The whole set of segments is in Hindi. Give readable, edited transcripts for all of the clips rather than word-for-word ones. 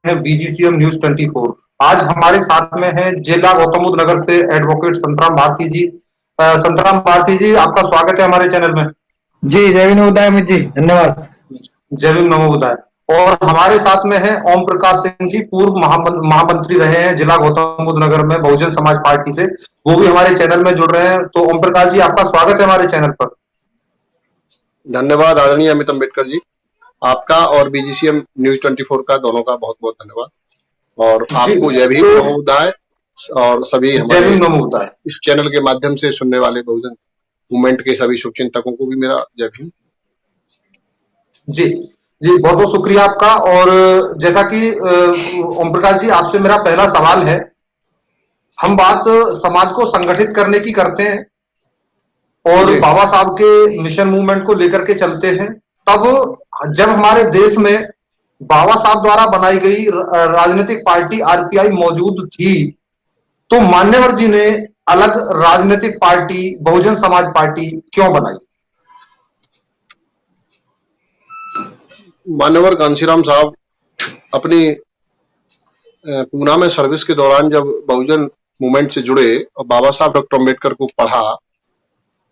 हैं बीजीसीएम न्यूज 24। आज हमारे साथ में है जिला गौतम बुद्ध नगर से एडवोकेट संतराम भारती जी। संतराम भारती जी, आपका स्वागत है हमारे चैनल में। जी, जय भीम उदय अमित जी, धन्यवाद। जय भीम नमो बुद्धाय। और हमारे साथ में है ओम प्रकाश सिंह जी, पूर्व महामंत्री रहे हैं जिला गौतम बुद्ध नगर में बहुजन समाज पार्टी से, वो भी हमारे चैनल में जुड़ रहे हैं। तो ओम प्रकाश जी, आपका स्वागत है हमारे चैनल पर। धन्यवाद आदरणीय अमित अम्बेडकर जी, आपका और बीजीसीएम न्यूज 24 का दोनों का बहुत बहुत धन्यवाद। और आपको जय भीम नमो बुद्धाय और सभी हमारे इस चैनल के माध्यम से सुनने वाले बहुजन मूवमेंट के सभी शुभचिंतकों को भी मेरा जय भीम। जी जी, बहुत बहुत शुक्रिया आपका। और जैसा कि ओम प्रकाश जी, आपसे मेरा पहला सवाल है, हम बात समाज को संगठित करने की करते हैं और बाबा साहब के मिशन मूवमेंट को लेकर के चलते हैं। तब जब हमारे देश में बाबा साहब द्वारा बनाई गई राजनीतिक पार्टी आरपीआई मौजूद थी, तो मान्यवर जी ने अलग राजनीतिक पार्टी बहुजन समाज पार्टी क्यों बनाई? मान्यवर कांशीराम साहब अपनी पूना में सर्विस के दौरान जब बहुजन मूवमेंट से जुड़े और बाबा साहब डॉक्टर अम्बेडकर को पढ़ा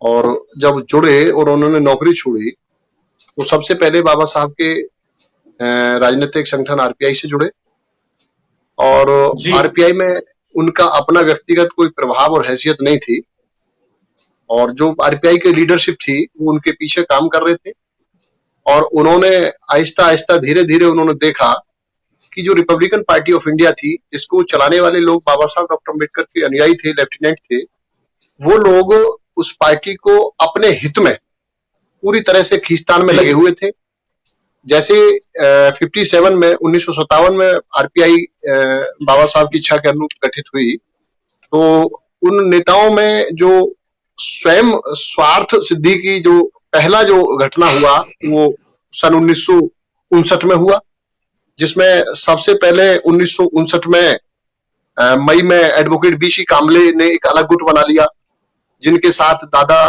और जब जुड़े और उन्होंने नौकरी छोड़ी, तो सबसे पहले बाबा साहब के राजनीतिक संगठन आरपीआई से जुड़े। और आरपीआई में उनका अपना व्यक्तिगत कोई प्रभाव और हैसियत नहीं थी, और जो आरपीआई की लीडरशिप थी वो उनके पीछे काम कर रहे थे। और उन्होंने आहिस्ता आहिस्ता धीरे धीरे उन्होंने देखा कि जो रिपब्लिकन पार्टी ऑफ इंडिया थी, जिसको चलाने वाले लोग बाबा साहब डॉक्टर अम्बेडकर के अनुयायी थे, लेफ्टिनेंट थे, वो लोग उस पार्टी को अपने हित में पूरी तरह से खींचतान में लगे हुए थे। जैसे 57 में 1957 में आरपीआई बाबा साहब की इच्छा के अनुरूप गठित हुई, तो उन नेताओं में जो स्वयं स्वार्थ सिद्धि की जो पहला जो घटना हुआ वो सन 1959 में हुआ, जिसमें सबसे पहले 1959 में मई में एडवोकेट बीसी कामले ने एक अलग गुट बना लिया, जिनके साथ दादा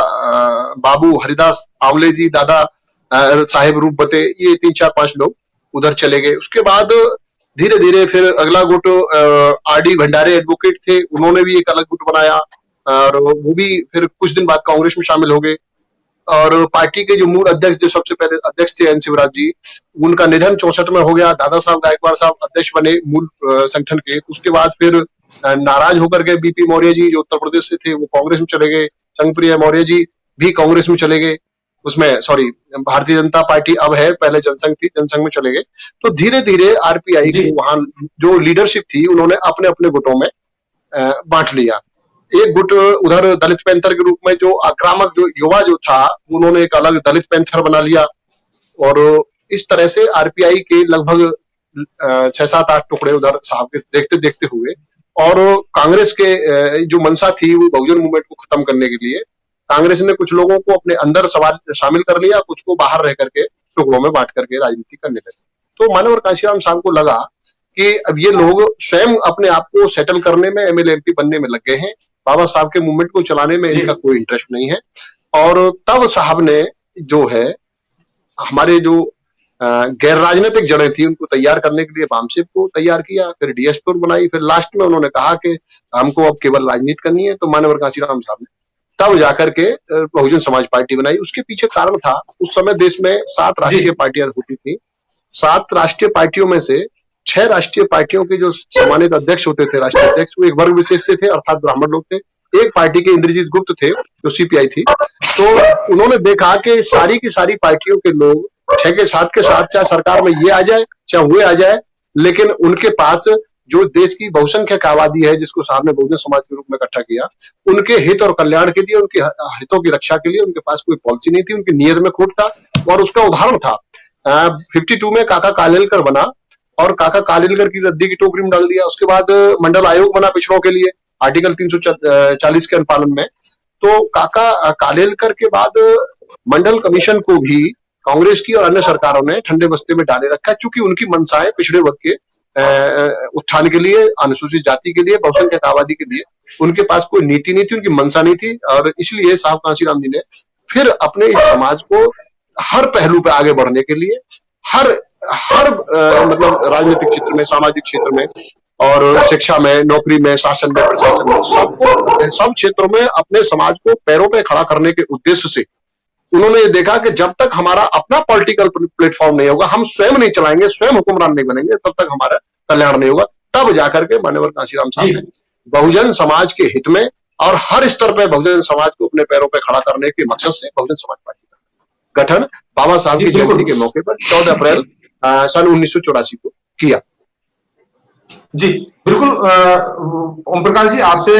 बाबू हरिदास आंवले जी, दादा साहेब रूपबते, ये 3-4-5 लोग उधर चले गए। उसके बाद धीरे धीरे फिर अगला गुट आरडी भंडारे एडवोकेट थे, उन्होंने भी एक अलग गुट बनाया और वो भी फिर कुछ दिन बाद कांग्रेस में शामिल हो गए। और पार्टी के जो मूल अध्यक्ष, जो सबसे पहले अध्यक्ष थे एन शिवराज जी, उनका निधन 64 में हो गया। दादा साहब गायकवाड़ साहब अध्यक्ष बने मूल संगठन के। उसके बाद फिर नाराज होकर के बीपी मौर्य जी, जो उत्तर प्रदेश से थे, वो कांग्रेस में चले गए। संगप्रिय मौर्य जी भी कांग्रेस में चले गए, उसमें सॉरी भारतीय जनता पार्टी अब है, पहले जनसंघ थी, जनसंघ में चले गए। तो धीरे धीरे आरपीआई को वहां जो लीडरशिप थी उन्होंने अपने अपने गुटों में बांट लिया। एक गुट उधर दलित पैंथर के रूप में जो आक्रामक जो युवा जो था, उन्होंने एक अलग दलित पैंथर बना लिया। और इस तरह से आरपीआई के लगभग 6-7-8 टुकड़े उधर साहब के देखते देखते हुए। और कांग्रेस के जो मंशा थी वो बहुजन मूवमेंट को खत्म करने के लिए कांग्रेस ने कुछ लोगों को अपने अंदर शामिल कर लिया, कुछ को बाहर रह करके टुकड़ों में बांट करके राजनीति करने लगे। तो मान्यवर कांशीराम साहब को लगा कि अब ये लोग स्वयं अपने आप को सेटल करने में, एमएलए एमपी बनने में लग गए हैं, बाबा साहब के मूवमेंट को चलाने में इनका कोई इंटरेस्ट नहीं है। और तब साहब ने जो है हमारे जो गैर राजनीतिक जड़ें थी उनको तैयार करने के लिए बामसेब को तैयार किया, फिर डीएसपी बनाई, फिर लास्ट में उन्होंने कहा कि हमको अब केवल राजनीति करनी है। तो मान्यवर कांशीराम साहब ने तब जाकर के बहुजन समाज पार्टी बनाई। उसके पीछे कारण था, उस समय देश में 7 राष्ट्रीय पार्टियां होती थी। 7 राष्ट्रीय पार्टियों में से 6 राष्ट्रीय पार्टियों के जो सम्मानित अध्यक्ष होते थे, राष्ट्रीय अध्यक्ष, वो एक वर्ग विशेष से थे, अर्थात ब्राह्मण लोग थे। एक पार्टी के इंद्रजीत गुप्त थे, जो सीपीआई थी। तो उन्होंने देखा कि सारी की सारी पार्टियों के लोग 6 के साथ चाहे सरकार में ये आ जाए चाहे वो आ जाए, लेकिन उनके पास जो देश की बहुसंख्यक आबादी है, जिसको साहब ने बहुजन समाज के रूप में इकट्ठा किया, उनके हित और कल्याण के लिए, उनके हितों की रक्षा के लिए उनके पास कोई पॉलिसी नहीं थी, उनकी नीयत में खोट था। और उसका उदाहरण था 52 में काका कालेलकर बना और काका कालेलकर की रद्दी की टोकरी में डाल दिया। उसके बाद मंडल आयोग बना पिछड़ों के लिए, आर्टिकल 340 के अनुपालन में। तो काका कालेलकर के बाद मंडल कमीशन को भी कांग्रेस की और अन्य सरकारों ने ठंडे बस्ते में डाले रखा, चूंकि उनकी मंशाएं पिछड़े वर्ग के उत्थान के लिए, अनुसूचित जाति के लिए, बहुसंख्यक आबादी के लिए उनके पास कोई नीति नहीं थी, उनकी मंशा नहीं थी। और इसलिए साहब कांशीराम जी ने फिर अपने इस समाज को हर पहलू पे आगे बढ़ने के लिए, हर हर मतलब राजनीतिक क्षेत्र में, सामाजिक क्षेत्र में और शिक्षा में, नौकरी में, शासन में, प्रशासन में, सब क्षेत्रों में अपने समाज को पैरों पे खड़ा करने के उद्देश्य से उन्होंने ये देखा कि जब तक हमारा अपना पॉलिटिकल प्लेटफॉर्म नहीं होगा, हम स्वयं नहीं चलाएंगे, स्वयं हुक्मरान नहीं बनेंगे, तब तक हमारा कल्याण नहीं होगा। तब जाकर के मान्यवर कांशीराम साहब ने बहुजन समाज के हित में और हर स्तर पर बहुजन समाज को अपने पैरों पर खड़ा करने के मकसद से बहुजन समाज पार्टी का गठन बाबा साहब की जयंती के मौके पर 14 अप्रैल सन 1984 को किया। जी बिल्कुल। ओम प्रकाश जी, आपसे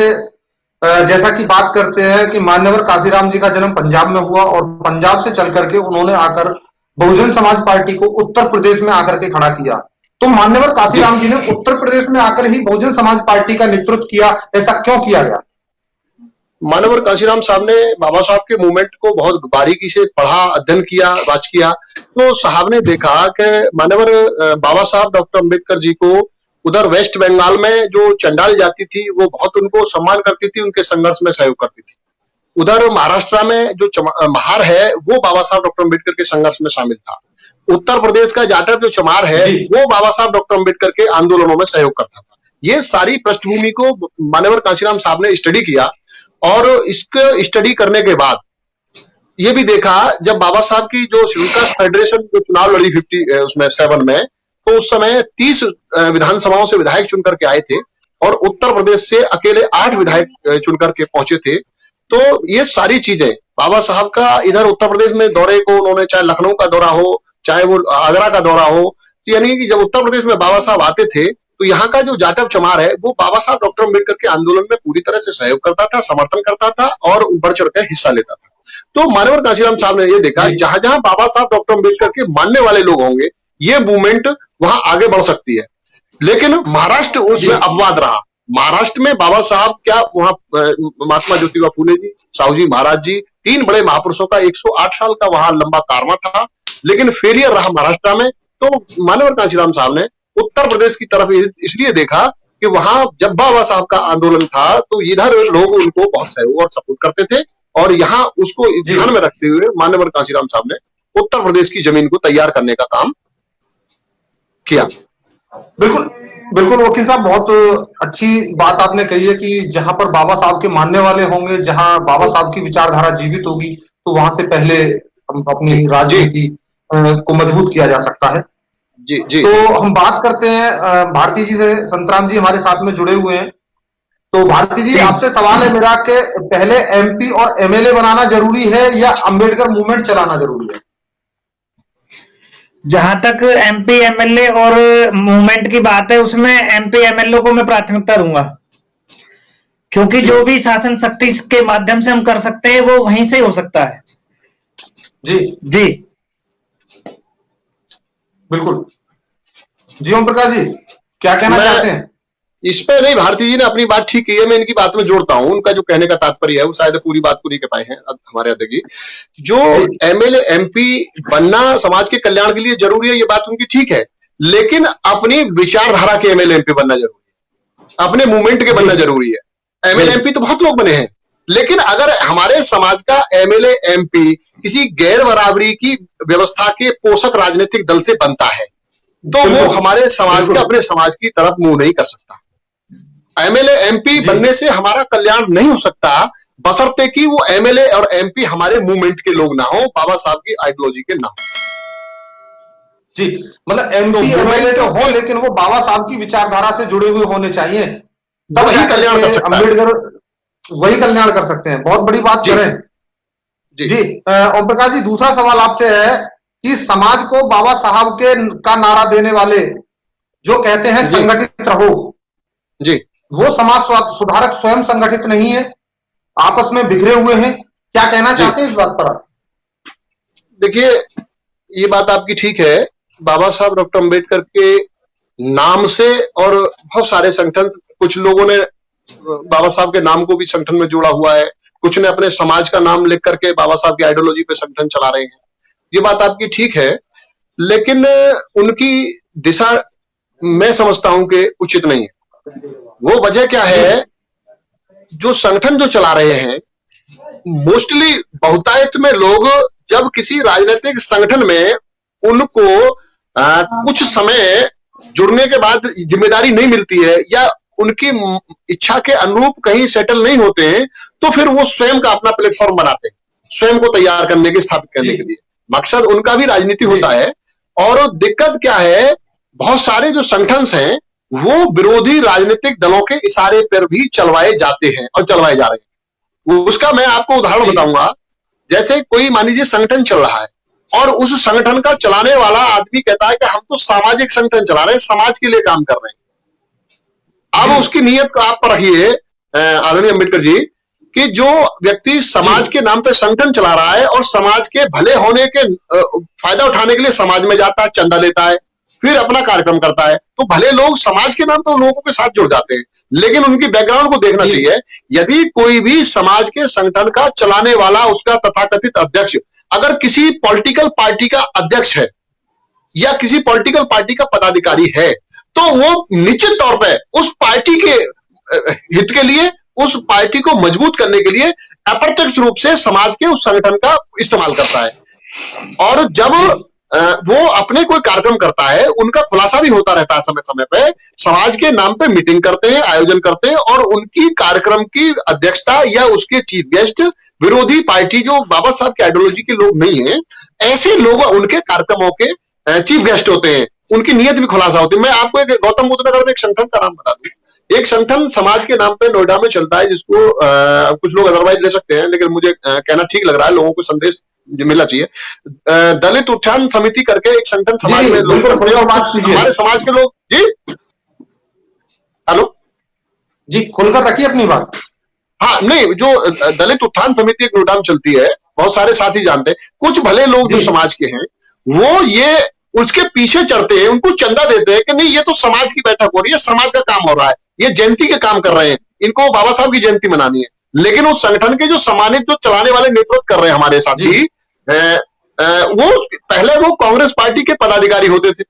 जैसा कि बात करते हैं कि मान्यवर कांशीराम जी का जन्म पंजाब में हुआ और पंजाब से चल करके उन्होंने आकर बहुजन समाज पार्टी को उत्तर प्रदेश में आकर के खड़ा किया। तो मान्यवर कांशीराम जी ने उत्तर प्रदेश में आकर ही बहुजन समाज पार्टी का नेतृत्व किया, ऐसा क्यों किया गया? मान्यवर कांशीराम साहब ने बाबा साहब के मूवमेंट को बहुत बारीकी से पढ़ा, अध्ययन किया, वाच किया। तो साहब ने देखा कि मान्यवर बाबा साहब डॉक्टर अम्बेडकर जी को उधर वेस्ट बंगाल में जो चंडाल जाति थी वो बहुत उनको सम्मान करती थी, उनके संघर्ष में सहयोग करती थी। उधर महाराष्ट्र में जो महार है वो बाबा साहब डॉक्टर अम्बेडकर के संघर्ष में शामिल था। उत्तर प्रदेश का जाटव जो चमार है वो बाबा साहब डॉक्टर अम्बेडकर के आंदोलनों में सहयोग करता था। ये सारी पृष्ठभूमि को मान्यवर कांशीराम साहब ने स्टडी किया और इसको स्टडी करने के बाद ये भी देखा, जब बाबा साहब की जो शेड्यूल कास्ट फेडरेशन जो चुनाव लड़ी 57 में, तो उस समय 30 विधानसभाओं से विधायक चुनकर के आए थे और उत्तर प्रदेश से अकेले 8 विधायक चुनकर के पहुंचे थे। तो ये सारी चीजें बाबा साहब का इधर उत्तर प्रदेश में दौरे को उन्होंने, चाहे लखनऊ का दौरा हो, चाहे वो आगरा का दौरा हो, तो यानी कि जब उत्तर प्रदेश में बाबा साहब आते थे तो यहाँ का जो जाटव चमार है वो बाबा साहब डॉक्टर अम्बेडकर के आंदोलन में पूरी तरह से सहयोग करता था, समर्थन करता था और बढ़ चढ़कर हिस्सा लेता था। तो मान्यवर कांशीराम साहब ने ये देखा, जहां जहां बाबा साहब डॉक्टर अम्बेडकर के मानने वाले लोग होंगे ये मूवमेंट वहां आगे बढ़ सकती है। लेकिन महाराष्ट्र उसमें अपवाद रहा। महाराष्ट्र में बाबा साहब क्या वहां महात्मा ज्योतिबा फूले जी, साहू जी महाराज जी, 3 बड़े महापुरुषों का 108 साल का वहां लंबा कारवा था, लेकिन फेलियर रहा महाराष्ट्र में। तो मान्यवर कांशीराम साहब ने उत्तर प्रदेश की तरफ इसलिए देखा कि वहां जब बाबा साहब का आंदोलन था तो इधर लोग उनको बहुत सहयोग और सपोर्ट करते थे और यहाँ उसको ध्यान में रखते हुए मान्यवर कांशीराम साहब ने उत्तर प्रदेश की जमीन को तैयार करने का काम किया। बिल्कुल बिल्कुल वकील साहब, बहुत अच्छी बात आपने कही है कि जहां पर बाबा साहब के मानने वाले होंगे, जहां बाबा साहब की विचारधारा जीवित होगी, तो वहां से पहले अपनी राजनीति को मजबूत किया जा सकता है। जी जी। तो हम बात करते हैं भारती जी से। संतराम जी हमारे साथ में जुड़े हुए हैं। तो भारती जी, आपसे सवाल है मेरा कि पहले एमपी और एमएलए बनाना जरूरी है या अंबेडकर मूवमेंट चलाना जरूरी है? जहां तक एमपी एमएलए और मूवमेंट की बात है उसमें एमपी एमएलए को मैं प्राथमिकता दूंगा, क्योंकि जो भी शासन शक्ति के माध्यम से हम कर सकते हैं वो वहीं से हो सकता है। जी जी बिल्कुल। जी ओम प्रकाश जी, क्या कहना चाहते हैं? इस पे नहीं, भारती जी ने अपनी बात ठीक की है, मैं इनकी बात में जोड़ता हूं। उनका जो कहने का तात्पर्य है वो शायद पूरी बात पूरी कर पाए हैं हमारे अध्यक्ष जी। जो एमएलए एमपी बनना समाज के कल्याण के लिए जरूरी है, ये बात उनकी ठीक है, लेकिन अपनी विचारधारा के एमएलए एमपी बनना जरूरी है, अपने मूवमेंट के बनना जरूरी है। एमएलए एमपी तो बहुत लोग बने हैं, लेकिन अगर हमारे समाज का एमएलए एमपी किसी गैर बराबरी की व्यवस्था के पोषक राजनीतिक दल से बनता है तो वो हमारे समाज का, अपने समाज की तरफ मुंह नहीं कर सकता। एमएलए एमपी बनने से हमारा कल्याण नहीं हो सकता, बशर्ते कि वो एमएलए और एमपी हमारे मूवमेंट के लोग ना हो, बाबा साहब की आइडियोलॉजी के ना हो। जी, मतलब एमपी एमएलए तो हो लेकिन वो बाबा साहब की विचारधारा से जुड़े हुए होने चाहिए, तब वही कल्याण कर सकता है। अम्बेडकर वही कल्याण कर सकते हैं। बहुत बड़ी बात करें जी। ओम प्रकाश जी, दूसरा सवाल आपसे है कि समाज को बाबा साहब के का नारा देने वाले जो कहते हैं संगठित रहो जी, वो समाज सुधारक स्वयं संगठित नहीं है, आपस में बिखरे हुए हैं। क्या कहना चाहते हैं इस बात पर? देखिए, ये बात आपकी ठीक है। बाबा साहब डॉक्टर अम्बेडकर के नाम से और बहुत सारे संगठन, कुछ लोगों ने बाबा साहब के नाम को भी संगठन में जोड़ा हुआ है, कुछ ने अपने समाज का नाम लिख करके बाबा साहब की आइडियोलॉजी पे संगठन चला रहे हैं। ये बात आपकी ठीक है, लेकिन उनकी दिशा मैं समझता हूं कि उचित नहीं है। वो वजह क्या है, जो संगठन जो चला रहे हैं, मोस्टली बहुतायत में लोग जब किसी राजनीतिक संगठन में उनको कुछ समय जुड़ने के बाद जिम्मेदारी नहीं मिलती है या उनकी इच्छा के अनुरूप कहीं सेटल नहीं होते हैं, तो फिर वो स्वयं का अपना प्लेटफॉर्म बनाते हैं, स्वयं को तैयार करने के, स्थापित करने के लिए। मकसद उनका भी राजनीति होता है। और दिक्कत क्या है, बहुत सारे जो संगठन हैं वो विरोधी राजनीतिक दलों के इशारे पर भी चलवाए जाते हैं और चलवाए जा रहे हैं। उसका मैं आपको उदाहरण बताऊंगा। जैसे कोई मान लीजिए संगठन चल रहा है और उस संगठन का चलाने वाला आदमी कहता है कि हम तो सामाजिक संगठन चला रहे हैं, समाज के लिए काम कर रहे हैं। अब उसकी नीयत को आप पर रखिए आदरणीय अम्बेडकर जी, कि जो व्यक्ति समाज के नाम पे संगठन चला रहा है और समाज के भले होने के फायदा उठाने के लिए समाज में जाता है, चंदा लेता है, फिर अपना कार्यक्रम करता है, तो भले लोग समाज के नाम पर लोगों के साथ जुड़ जाते हैं, लेकिन उनकी बैकग्राउंड को देखना चाहिए। यदि कोई भी समाज के संगठन का चलाने वाला, उसका तथाकथित अध्यक्ष अगर किसी पॉलिटिकल पार्टी का अध्यक्ष है या किसी पॉलिटिकल पार्टी का पदाधिकारी है, तो वो निश्चित तौर पर उस पार्टी के हित के लिए, उस पार्टी को मजबूत करने के लिए अप्रत्यक्ष रूप से समाज के उस संगठन का इस्तेमाल करता है। और जब वो अपने कोई कार्यक्रम करता है, उनका खुलासा भी होता रहता है समय समय पे, समाज के नाम पे मीटिंग करते हैं, आयोजन करते हैं, और उनकी कार्यक्रम की अध्यक्षता या उसके चीफ गेस्ट विरोधी पार्टी जो बाबा साहब की आइडियोलॉजी के लोग नहीं है, ऐसे लोग उनके कार्यक्रमों के चीफ गेस्ट होते हैं। उनकी नीयत भी खुलासा होती है। मैं आपको एक गौतम बुद्ध नगर में एक संगठन का नाम बता दूं। एक संगठन समाज के नाम पे नोएडा में चलता है, जिसको कुछ लोग अदरवाइज ले सकते हैं, लेकिन मुझे कहना ठीक लग रहा है, लोगों को संदेश मिलना चाहिए। दलित उत्थान समिति करके एक संगठन समाज में लोग करते हैं, और हमारे समाज के लोग जी, हेलो जी, खुलकर रखिए अपनी बात। हाँ, नहीं, जो दलित उत्थान समिति एक नोएडा में चलती है, बहुत सारे साथी जानते हैं। कुछ भले लोग जो समाज के हैं वो ये उसके पीछे चढ़ते हैं, उनको चंदा देते हैं कि नहीं, ये तो समाज की बैठक हो रही है, समाज का काम हो रहा है, ये जयंती के काम कर रहे हैं, इनको बाबा साहब की जयंती मनानी है। लेकिन उस संगठन के जो सम्मानित, जो चलाने वाले, नेतृत्व कर रहे हैं हमारे साथी, वो पहले वो कांग्रेस पार्टी के पदाधिकारी होते थे।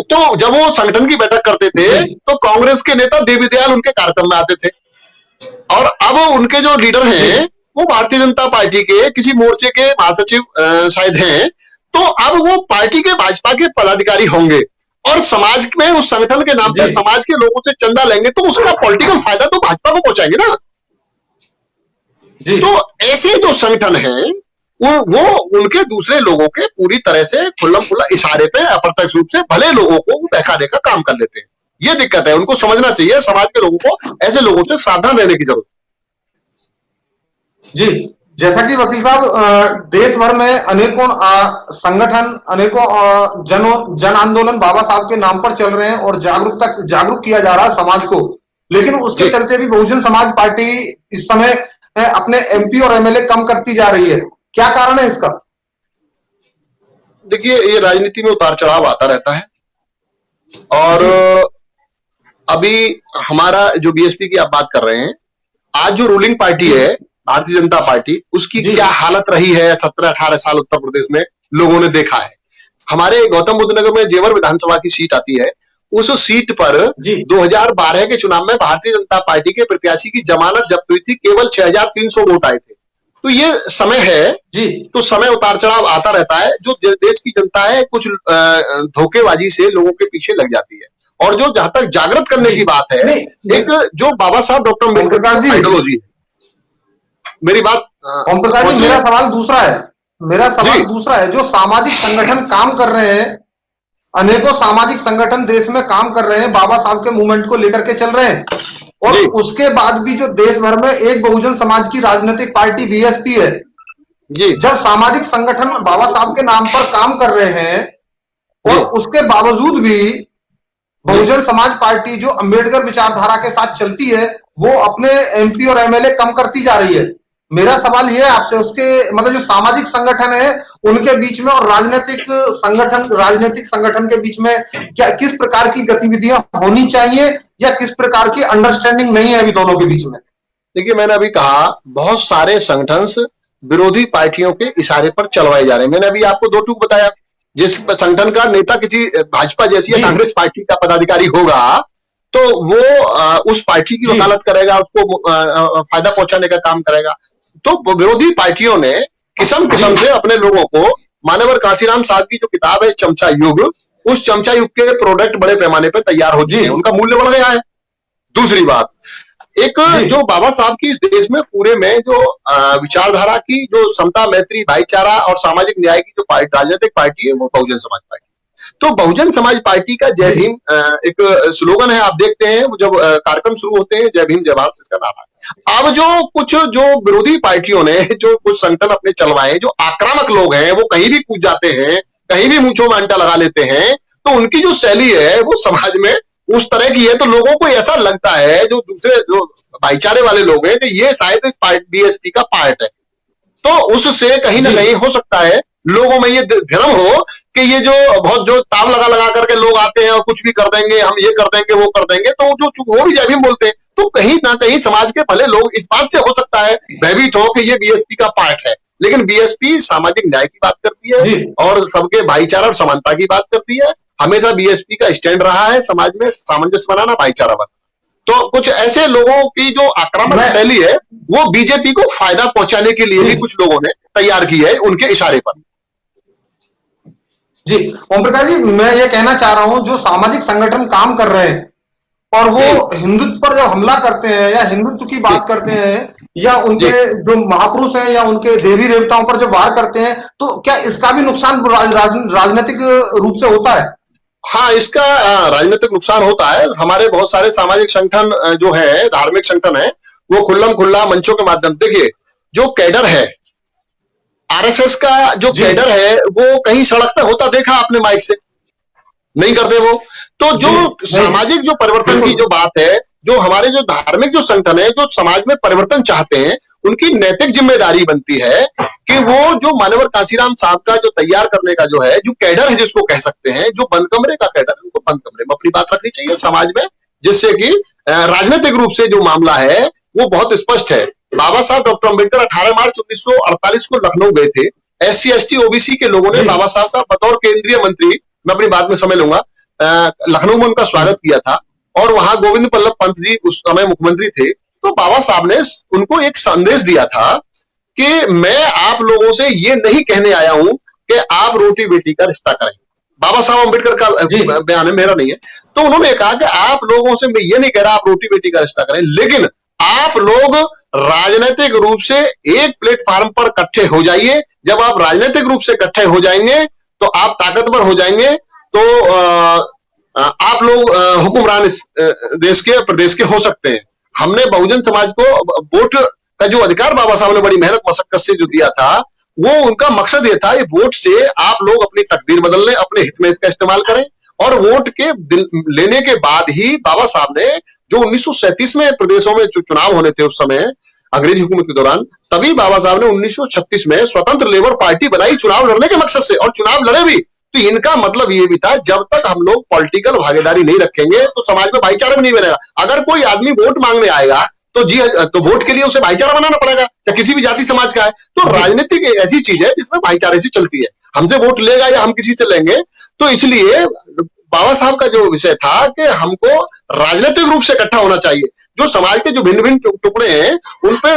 तो जब वो संगठन की बैठक करते थे तो कांग्रेस के नेता देवी दयाल उनके कार्यक्रम में आते थे, और अब उनके जो लीडर हैं वो भारतीय जनता पार्टी के किसी मोर्चे के महासचिव शायद हैं। तो अब वो पार्टी के, भाजपा के पदाधिकारी होंगे और समाज में उस संगठन के नाम पर समाज के लोगों से चंदा लेंगे, तो उसका पॉलिटिकल फायदा तो भाजपा को पहुंचाएंगे ना। तो ऐसे जो संगठन हैं वो उनके दूसरे लोगों के पूरी तरह से खुल्लम खुल्ला इशारे पे अप्रत्यक्ष रूप से भले लोगों को बहकाने का काम कर लेते हैं। ये दिक्कत है, उनको समझना चाहिए। समाज के लोगों को ऐसे लोगों से सावधान रहने की जरूरत जी। जैसा कि वकील साहब, देश भर में अनेकों संगठन, अनेकों जन आंदोलन बाबा साहब के नाम पर चल रहे हैं और जागरूक किया जा रहा है समाज को, लेकिन उसके चलते भी बहुजन समाज पार्टी इस समय अपने एमपी और एमएलए कम करती जा रही है। क्या कारण है इसका? देखिए, ये राजनीति में उतार चढ़ाव आता रहता है, और अभी हमारा जो बीएसपी की आप बात कर रहे हैं, आज जो रूलिंग पार्टी है भारतीय जनता पार्टी, उसकी क्या हालत रही है 17-18 साल उत्तर प्रदेश में, लोगों ने देखा है। हमारे गौतम बुद्ध नगर में जेवर विधानसभा की सीट आती है, उस सीट पर 2012 के चुनाव में भारतीय जनता पार्टी के प्रत्याशी की जमानत जब्त हुई थी, केवल 6300 वोट आए थे। तो ये समय है जी, तो समय उतार चढ़ाव आता रहता है। जो देश की जनता है कुछ धोखेबाजी से लोगों के पीछे लग जाती है, और जो जहां तक जागृत करने की बात है, एक जो बाबा साहब डॉक्टर अम्बेडकर की आइडियोलॉजी है। मेरी बात ओम प्रकाश जी, मेरा सवाल दूसरा है। जो सामाजिक संगठन काम कर रहे हैं, अनेकों सामाजिक संगठन देश में काम कर रहे हैं, बाबा साहब के मूवमेंट को लेकर के चल रहे हैं, और उसके बाद भी जो देश भर में एक बहुजन समाज की राजनीतिक पार्टी बीएसपी है जी, जब सामाजिक संगठन बाबा साहब के नाम पर काम कर रहे हैं और उसके बावजूद भी बहुजन समाज पार्टी जो अंबेडकर विचारधारा के साथ चलती है, वो अपने एमपी और एमएलए कम करती जा रही है। मेरा सवाल यह है आपसे, उसके मतलब जो सामाजिक संगठन है उनके बीच में और राजनीतिक संगठन के बीच में क्या, किस प्रकार की गतिविधियां होनी चाहिए, या किस प्रकार की अंडरस्टैंडिंग नहीं है अभी दोनों के बीच में? देखिए, मैंने अभी कहा बहुत सारे संगठन विरोधी पार्टियों के इशारे पर चलवाए जा रहे हैं। मैंने अभी आपको 2 टूक बताया। जिस संगठन का नेता किसी भाजपा जैसी या कांग्रेस पार्टी का पदाधिकारी होगा, तो वो उस पार्टी की वकालत करेगा, उसको फायदा पहुंचाने का काम करेगा। तो विरोधी पार्टियों ने किस्म किस्म से अपने लोगों को मानवर कांशीराम साहब की जो किताब है चमचा युग, उस चमचा युग के प्रोडक्ट बड़े पैमाने पर तैयार हो चुके हैं, उनका मूल्य बढ़ गया है। दूसरी बात, एक जो बाबा साहब की इस देश में पूरे में जो विचारधारा की जो समता, मैत्री, भाईचारा और सामाजिक न्याय की जो राजनीतिक पार्टी है वो बहुजन समाज पार्टी। तो बहुजन समाज पार्टी का जय भीम एक स्लोगन है, आप देखते हैं जब कार्यक्रम शुरू होते हैं जय भीम जय भारत इसका नारा है। अब जो विरोधी पार्टियों ने जो कुछ संगठन अपने चलवाए, जो आक्रामक लोग हैं वो कहीं भी कूद जाते हैं, कहीं भी मूंछों में आंटा लगा लेते हैं, तो उनकी जो शैली है वो समाज में उस तरह की है। तो लोगों को ऐसा लगता है, जो दूसरे जो भाईचारे वाले लोग हैं, कि ये शायद इस बीएसपी का पार्ट है। तो उससे कहीं ना कहीं हो सकता है लोगों में ये भ्रम हो कि ये जो बहुत जो ताव लगा करके लोग आते हैं और कुछ भी कर देंगे, हम ये कर देंगे वो कर देंगे, तो जो वो भी जय भीम बोलते हैं, तो कहीं ना कहीं समाज के भले लोग इस बात से हो सकता है भयभीत हो कि ये बीएसपी का पार्ट है। लेकिन बीएसपी सामाजिक न्याय की बात करती है और सबके भाईचारा और समानता की बात करती है। हमेशा बीएसपी का स्टैंड रहा है समाज में सामंजस्य बनाना, भाईचारा बनाना। तो कुछ ऐसे लोगों की जो आक्रामक शैली है वो बीजेपी को फायदा पहुंचाने के लिए भी कुछ लोगों ने तैयार की है, उनके इशारे पर। जी ओम प्रकाश जी, मैं ये कहना चाह रहा हूं, जो सामाजिक संगठन काम कर रहे हैं और वो हिंदुत्व पर जब हमला करते हैं या हिंदुत्व की बात करते हैं या उनके जो महापुरुष हैं या उनके देवी देवताओं पर जो वार करते हैं, तो क्या इसका भी नुकसान राजनीतिक रूप से होता है? हाँ, इसका राजनीतिक नुकसान होता है। हमारे बहुत सारे सामाजिक संगठन जो है, धार्मिक संगठन है, वो खुल्लम खुल्ला मंचों के माध्यम, देखिए जो कैडर है आरएसएस का, जो कैडर है वो कहीं सड़क पे होता देखा आपने माइक से? नहीं करते वो। तो जो सामाजिक जो परिवर्तन की जो बात है, जो हमारे जो धार्मिक जो संगठन है, जो समाज में परिवर्तन चाहते हैं, उनकी नैतिक जिम्मेदारी बनती है कि वो जो मानवर कांशीराम साहब का जो तैयार करने का जो है, जो कैडर है जिसको कह सकते हैं, जो बंद कमरे का कैडर है, उनको बंद कमरे में अपनी बात रखनी चाहिए समाज में, जिससे कि राजनीतिक रूप से जो मामला है वो बहुत स्पष्ट है। बाबा साहब डॉक्टर अम्बेडकर 18 मार्च 1948 को लखनऊ गए थे। SC ST OBC के लोगों ने बाबा साहब का बतौर केंद्रीय मंत्री, मैं अपनी बात में समय लूंगा, लखनऊ में उनका स्वागत किया था और वहां गोविंद बल्लभ पंत जी उस समय मुख्यमंत्री थे। तो बाबा साहब ने उनको एक संदेश दिया था कि मैं आप लोगों से ये नहीं कहने आया हूं कि आप रोटी बेटी का रिश्ता करें। बाबा साहब अम्बेडकर का बयान है, मेरा नहीं है। तो उन्होंने कहा कि आप लोगों से मैं ये नहीं कह रहा आप रोटी बेटी का रिश्ता करें, लेकिन आप लोग राजनीतिक रूप से एक प्लेटफॉर्म पर इकट्ठे हो जाइए। जब आप राजनीतिक रूप से इकट्ठे हो जाएंगे तो आप ताकतवर हो जाएंगे, तो आप लोग हुक्मरान इस देश के, प्रदेश के हो सकते हैं। हमने बहुजन समाज को वोट का जो अधिकार बाबा साहब ने बड़ी मेहनत मशक्कत से जो दिया था, वो उनका मकसद ये था, ये वोट से आप लोग अपनी तकदीर बदल लें, अपने हित में इसका इस्तेमाल करें। और वोट के लेने के बाद ही बाबा साहब ने जो 1937 में प्रदेशों में जो चुनाव होने थे उस समय अंग्रेजी हुकूमत के दौरान, तभी बाबा साहब ने 1936 में स्वतंत्र लेबर पार्टी बनाई चुनाव लड़ने के मकसद से, और चुनाव लड़े भी। तो इनका मतलब ये भी था, जब तक हम लोग पॉलिटिकल भागीदारी नहीं रखेंगे तो समाज में भाईचारा भी नहीं बनेगा। अगर कोई आदमी वोट मांगने आएगा तो वोट के लिए उसे भाईचारा बनाना पड़ेगा, चाहे किसी भी जाति समाज का है। तो राजनीतिक एक ऐसी चीज है जिसमें भाईचारे से चलती है। हमसे वोट लेगा या हम किसी से लेंगे, तो इसलिए बाबा साहब का जो विषय था कि हमको राजनीतिक रूप से इकट्ठा होना चाहिए। जो समाज के जो भिन्न भिन्न टुकड़े हैं उन पे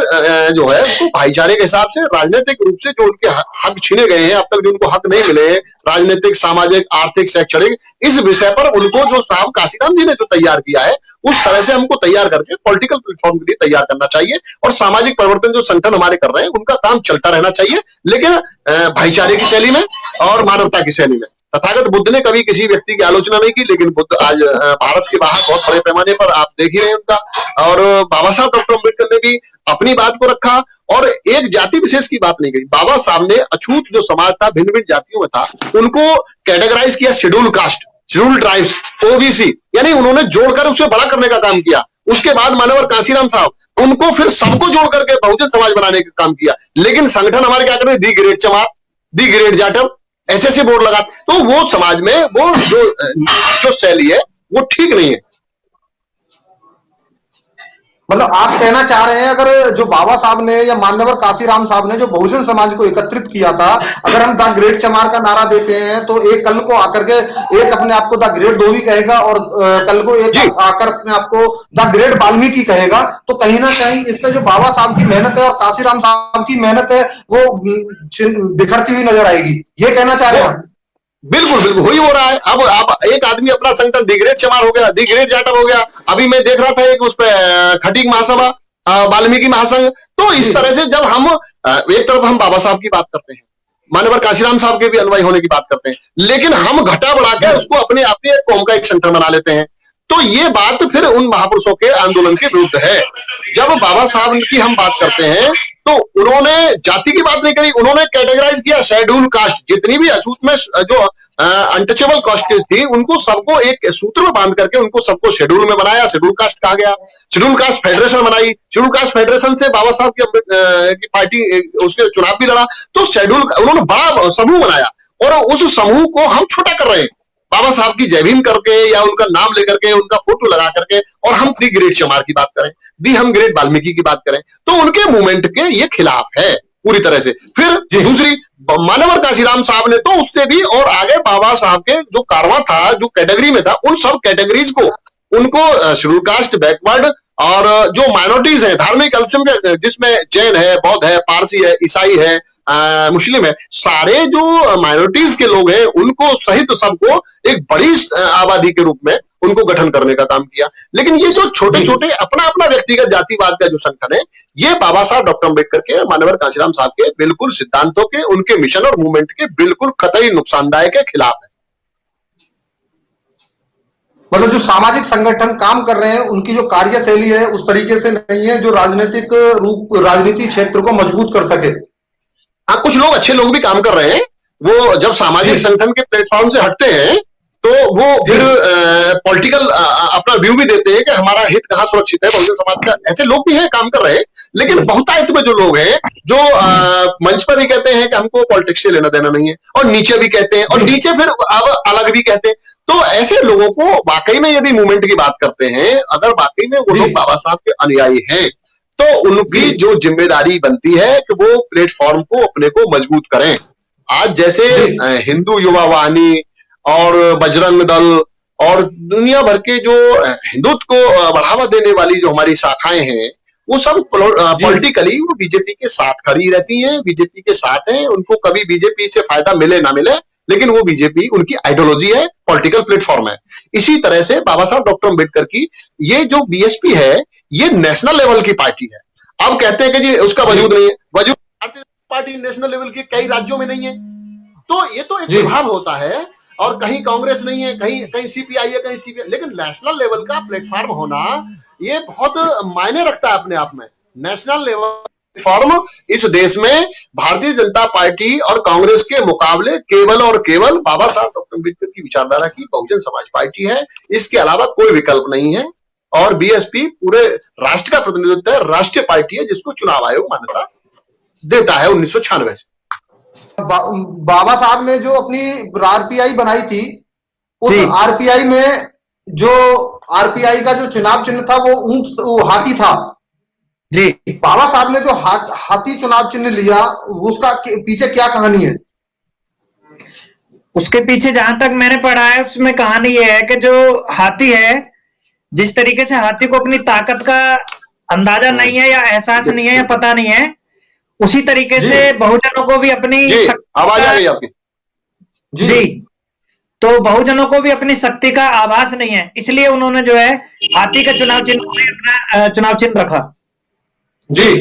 जो है उसको भाईचारे के हिसाब से, राजनीतिक रूप से जो उनके हक छीने गए हैं, अब तक जो उनको हक नहीं मिले, राजनीतिक, सामाजिक, आर्थिक, शैक्षणिक, इस विषय पर उनको जो साहब कांशीराम जी ने जो तैयार किया है, उस तरह से हमको तैयार करके पॉलिटिकल प्लेटफॉर्म के लिए तैयार करना चाहिए। और सामाजिक परिवर्तन जो संगठन हमारे कर रहे हैं उनका काम चलता रहना चाहिए, लेकिन भाईचारे की शैली में और मानवता की शैली में। तथागत बुद्ध ने कभी किसी व्यक्ति की आलोचना नहीं की, लेकिन बुद्ध आज भारत के बाहर बहुत बड़े पैमाने पर आप देख ही रहे हैं उनका। और बाबा साहब डॉक्टर अम्बेडकर ने भी अपनी बात को रखा और एक जाति विशेष की बात नहीं कही। बाबा साहब ने अछूत जो समाज था, भिन्न भिन्न जातियों में था, उनको कैटेगराइज किया, schedule caste, schedule tribes, OBC, यानी उन्होंने जोड़कर उसे बड़ा करने का काम किया। उसके बाद मानवर कांशीराम साहब उनको फिर सबको जोड़ करके बहुजन समाज बनाने का काम किया। लेकिन संगठन हमारे क्या करते, दी ग्रेड चमार, दी ग्रेड जाटव, ऐसे बोर्ड लगा, तो वो समाज में वो जो शैली है वो ठीक नहीं है। मतलब आप कहना चाह रहे हैं, अगर जो बाबा साहब ने या मान्यवर काशीराम साहब ने जो बहुजन समाज को एकत्रित किया था, अगर हम द ग्रेट चमार का नारा देते हैं तो एक कल को आकर के एक अपने आप को द ग्रेट धोबी कहेगा और कल को एक आकर अपने आप को द ग्रेट वाल्मीकि कहेगा, तो कहीं ना कहीं इससे जो बाबा साहब की मेहनत है और काशीराम साहब की मेहनत है वो बिखरती हुई नजर आएगी, ये कहना चाह रहे हैं? बिल्कुल बिल्कुल हो ही हो रहा है। अब आप एक आदमी अपना संगठन दी ग्रेट चमार हो गया, दी ग्रेट जाटव हो गया, अभी मैं देख रहा था एक उस पर खटीक महासभा, वाल्मीकि महासंघ। तो इस तरह से जब हम एक तरफ हम बाबा साहब की बात करते हैं, मानवर काशीराम साहब के भी अनुयायी होने की बात करते हैं, लेकिन हम घटा बढ़ाकर उसको अपने अपने कौम का एक संगठन बना लेते हैं, तो ये बात फिर उन महापुरुषों के आंदोलन के विरुद्ध है। जब बाबा साहब की हम बात करते हैं तो उन्होंने जाति की बात नहीं करी, उन्होंने कैटेगराइज किया शेड्यूल कास्ट, जितनी भी अछूत में जो अनटचेबल कास्ट थी उनको सबको एक सूत्र में बांध करके उनको सबको शेड्यूल में बनाया, शेड्यूल कास्ट कहा गया। शेड्यूल कास्ट फेडरेशन बनाई, शेड्यूल कास्ट फेडरेशन से बाबा साहब की पार्टी उसके चुनाव भी लड़ा। तो शेड्यूल उन्होंने बड़ा समूह बनाया और उस समूह को हम छोटा कर रहे हैं बाबा साहब की जय भीम करके या उनका नाम लेकर के, उनका फोटो लगा करके, और हम दी ग्रेट चमार की बात करें, दी हम ग्रेट वाल्मीकि की बात करें, तो उनके मूवमेंट के ये खिलाफ है पूरी तरह से। फिर दूसरी मानवर काशीराम साहब ने तो उससे भी और आगे बाबा साहब के जो कारवां था, जो कैटेगरी में था, उन सब कैटेगरीज को उनको शेड्यूल कास्ट, बैकवर्ड और जो माइनॉरिटीज है, धार्मिक अल्पसंख्यक जिसमें जैन है, बौद्ध है, पारसी है, ईसाई है, मुस्लिम है, सारे जो माइनॉरिटीज के लोग हैं उनको सहित सबको एक बड़ी आबादी के रूप में उनको गठन करने का काम किया। लेकिन ये जो छोटे छोटे अपना अपना व्यक्तिगत जातिवाद का जो संगठन है, ये बाबा साहब डॉक्टर अम्बेडकर के, मानवर काशीराम साहब के बिल्कुल सिद्धांतों के, उनके मिशन और मूवमेंट के बिल्कुल कतई नुकसानदायक के खिलाफ है। मतलब जो सामाजिक संगठन काम कर रहे हैं उनकी जो कार्यशैली है उस तरीके से नहीं है जो राजनीतिक रूप, राजनीति क्षेत्र को मजबूत कर सके। हाँ, कुछ लोग अच्छे लोग भी काम कर रहे हैं, वो जब सामाजिक संगठन के प्लेटफॉर्म से हटते हैं तो वो फिर पॉलिटिकल अपना व्यू भी देते हैं कि हमारा हित कहाँ सुरक्षित है, बहुजन समाज का। ऐसे लोग भी हैं, काम कर रहे हैं, लेकिन बहुतायत में जो लोग हैं जो मंच पर भी कहते हैं कि हमको पॉलिटिक्स से लेना देना नहीं है, और नीचे भी कहते हैं, और नीचे फिर अब अलग भी कहते हैं। तो ऐसे लोगों को वाकई में यदि मूवमेंट की बात करते हैं, अगर वाकई में वो लोग बाबा साहब के अनुयायी हैं, तो उनकी जो जिम्मेदारी बनती है कि वो प्लेटफॉर्म को अपने को मजबूत करें। आज जैसे हिंदू युवा वाहिनी और बजरंग दल और दुनिया भर के जो हिंदुत्व को बढ़ावा देने वाली जो हमारी शाखाएं हैं, वो सब पॉलिटिकली वो बीजेपी के साथ खड़ी रहती हैं, बीजेपी के साथ हैं। उनको कभी बीजेपी से फायदा मिले ना मिले, लेकिन वो बीजेपी उनकी आइडियोलॉजी है, पॉलिटिकल प्लेटफॉर्म है। इसी तरह से बाबा साहब डॉक्टर अम्बेडकर की ये जो बीएसपी है, ये नेशनल लेवल की पार्टी है। अब कहते हैं कि जी उसका वजूद नहीं है, वजूद Bharatiya Janata party national level के कई राज्यों में नहीं है, तो ये तो एक प्रभाव होता है। और कहीं कांग्रेस नहीं है, कहीं सीपीआई है, कहीं सीपीआई, लेकिन नेशनल लेवल का प्लेटफॉर्म होना ये बहुत मायने रखता है अपने आप में। नेशनल लेवल प्लेटफॉर्म इस देश में भारतीय जनता पार्टी और कांग्रेस के मुकाबले केवल और केवल बाबा साहब डॉक्टर अम्बेडकर की विचारधारा की बहुजन समाज पार्टी है, इसके अलावा कोई विकल्प नहीं है। और बीएसपी पूरे राष्ट्र का प्रतिनिधित्व है, राष्ट्रीय पार्टी है जिसको चुनाव आयोग मान्यता देता है 1996 से। बाबा साहब ने जो अपनी आरपीआई बनाई थी, उस आरपीआई में जो आरपीआई का जो चुनाव चिन्ह था वो ऊंट, वो हाथी था जी। बाबा साहब ने जो हाथी चुनाव चिन्ह लिया, उसका पीछे क्या कहानी है? उसके पीछे जहां तक मैंने पढ़ा है उसमें कहानी ये है कि जो हाथी है, जिस तरीके से हाथी को अपनी ताकत का अंदाजा नहीं है या एहसास नहीं है या पता नहीं है, उसी तरीके से बहुजनों को भी अपनी आवाज आ रही है आपकी जी, तो बहुजनों को भी अपनी शक्ति का आभास नहीं है, इसलिए उन्होंने जो है हाथी का चुनाव चिन्ह अपना चुनाव चिन्ह रखा जी।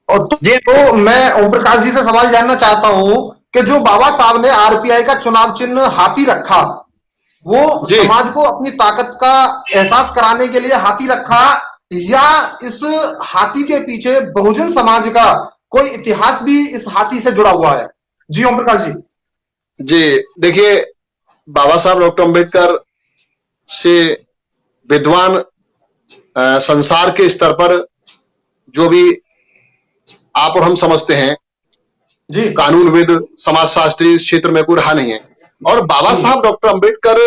और तो मैं ओम प्रकाश जी से सवाल जानना चाहता हूं कि जो बाबा साहब ने आरपीआई का चुनाव चिन्ह हाथी रखा, वो समाज को अपनी ताकत का एहसास कराने के लिए हाथी रखा, या इस हाथी के पीछे बहुजन समाज का कोई इतिहास भी इस हाथी से जुड़ा हुआ है? जी ओम प्रकाश जी। जी देखिए, बाबा साहब डॉक्टर अम्बेडकर से विद्वान संसार के स्तर पर जो भी आप और हम समझते हैं जी, कानूनविद, समाजशास्त्री क्षेत्र में कोई रहा नहीं है। और बाबा साहब डॉक्टर अम्बेडकर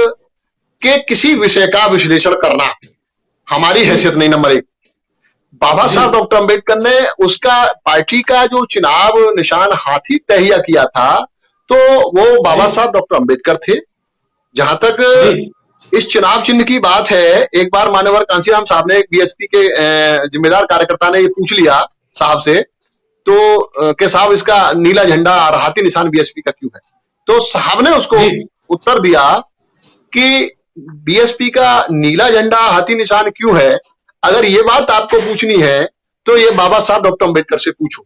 के किसी विषय का विश्लेषण करना हमारी हैसियत नहीं, नंबर एक। बाबा साहब डॉक्टर अंबेडकर ने उसका पार्टी का जो चुनाव निशान हाथी तहिया किया था, तो वो बाबा साहब डॉक्टर अंबेडकर थे। जहां तक इस चुनाव चिन्ह की बात है, एक बार मान्यवर कांसीराम साहब ने, बीएसपी के जिम्मेदार कार्यकर्ता ने ये पूछ लिया साहब से, तो कि साहब इसका नीला झंडा और हाथी निशान बीएसपी का क्यों है? तो साहब ने उसको उत्तर दिया कि बीएसपी का नीला झंडा हाथी निशान क्यों है, अगर ये बात आपको पूछनी है तो ये बाबा साहब डॉक्टर अंबेडकर से पूछो।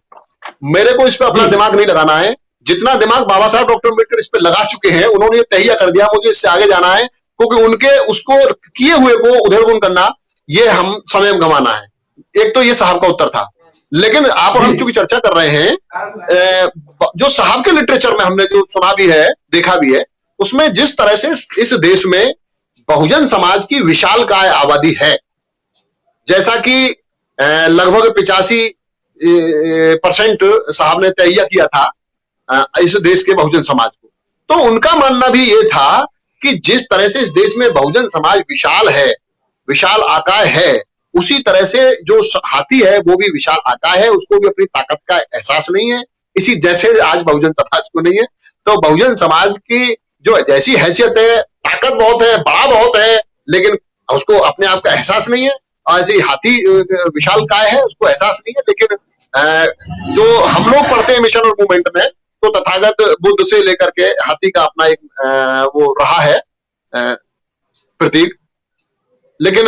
मेरे को इस पे अपना दिमाग नहीं लगाना है। जितना दिमाग बाबा साहब डॉक्टर अंबेडकर इस पे लगा चुके हैं, उन्होंने ये तहिया कर दिया, मुझे इससे आगे जाना है, क्योंकि उनके उसको किए हुए को उधेड़बुन करना, ये हम समय में गंवाना है। एक तो ये साहब का उत्तर था। लेकिन आप और हम चूंकि चर्चा कर रहे हैं, जो साहब के लिटरेचर में हमने जो सुना भी है, देखा भी है, उसमें जिस तरह से इस देश में बहुजन समाज की विशालकाय आबादी है, जैसा कि लगभग 85% साहब ने तहिया किया था इस देश के बहुजन समाज को, तो उनका मानना भी ये था कि जिस तरह से इस देश में बहुजन समाज विशाल है, विशाल आकाय है, उसी तरह से जो हाथी है वो भी विशाल आकाय है, उसको भी अपनी ताकत का एहसास नहीं है, इसी जैसे आज बहुजन समाज को नहीं है। तो बहुजन समाज की जो जैसी हैसियत है, ताकत बहुत है, बड़ा बहुत है, लेकिन उसको अपने आप का एहसास नहीं है, और ऐसी हाथी विशाल काय है, उसको एहसास नहीं है। लेकिन जो हम लोग पढ़ते हैं मिशन और मूवमेंट में, तो तथागत बुद्ध से लेकर के हाथी का अपना एक वो रहा है प्रतीक। लेकिन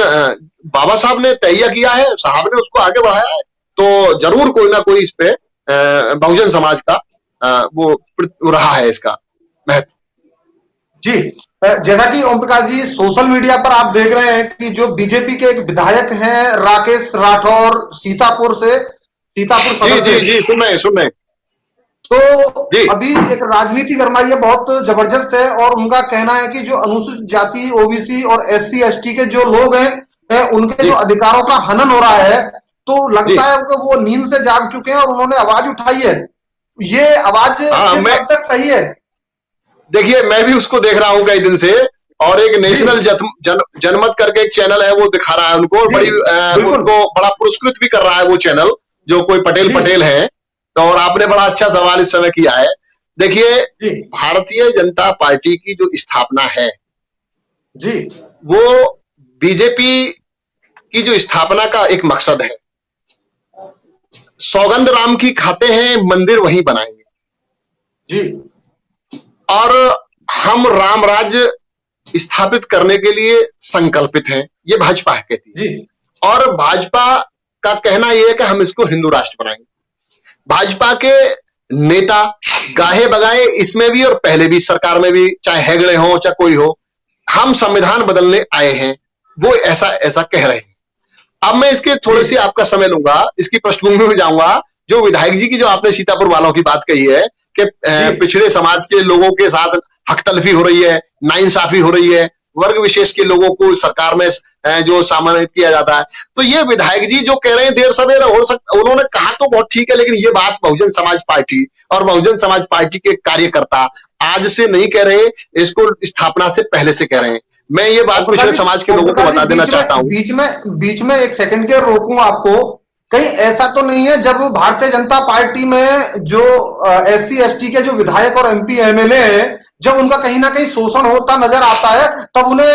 बाबा साहब ने तहिया किया है, साहब ने उसको आगे बढ़ाया है, तो जरूर कोई ना कोई इस पे बहुजन समाज का वो रहा है इसका महत्व। जी, जैसा कि ओम प्रकाश जी, सोशल मीडिया पर आप देख रहे हैं कि जो बीजेपी के एक विधायक हैं राकेश राठौर, सीतापुर जी जी जी, सुन रहे तो अभी एक राजनीति गरमाई है, बहुत जबरदस्त है, और उनका कहना है कि जो अनुसूचित जाति, ओबीसी और एससी एसटी के जो लोग हैं, उनके जो अधिकारों का हनन हो रहा है, तो लगता है कि वो नींद से जाग चुके हैं और उन्होंने आवाज उठाई है। ये आवाज किस हद तक सही है? देखिए, मैं भी उसको देख रहा हूँ कई दिन से, और एक नेशनल जनमत करके एक चैनल है, वो दिखा रहा है उनको, उनको बड़ा पुरस्कृत भी कर रहा है वो चैनल, जो कोई पटेल है। तो और आपने बड़ा अच्छा सवाल इस समय किया है। देखिए, भारतीय जनता पार्टी की जो स्थापना है जी, वो बीजेपी की जो स्थापना का एक मकसद है। सौगंध राम की खाते हैं, मंदिर वहीं बनाएंगे जी, और हम राम राज्य स्थापित करने के लिए संकल्पित हैं, ये भाजपा कहती है जी। और भाजपा का कहना यह है कि हम इसको हिंदू राष्ट्र बनाएंगे। भाजपा के नेता गाहे बगाए इसमें भी और पहले भी सरकार में भी, चाहे हेगड़े हो चाहे कोई हो, हम संविधान बदलने आए हैं, वो ऐसा कह रहे हैं। अब मैं इसके थोड़ी सी आपका समय लूंगा, इसकी पृष्ठभूमि में जाऊंगा। जो विधायक जी की जो आपने सीतापुर वालों की बात कही है कि पिछड़े समाज के लोगों के साथ हक तलफी हो रही है, नाइंसाफी हो रही है, वर्ग विशेष के लोगों को सरकार में जो सम्मानित किया जाता है, तो ये विधायक जी जो कह रहे हैं देर सवेर हो सकता, उन्होंने कहा तो बहुत ठीक है, लेकिन ये बात बहुजन समाज पार्टी और बहुजन समाज पार्टी के कार्यकर्ता आज से नहीं कह रहे, इसको स्थापना से पहले से कह रहे हैं। मैं ये बात पिछड़े समाज के लोगों को बता देना चाहता हूँ। बीच में एक सेकंड के रोकूं आपको, कहीं ऐसा तो नहीं है जब भारतीय जनता पार्टी में जो एससी एसटी के जो विधायक और एमपी एमएलए हैं, जब उनका कहीं ना कहीं शोषण होता नजर आता है, तब उन्हें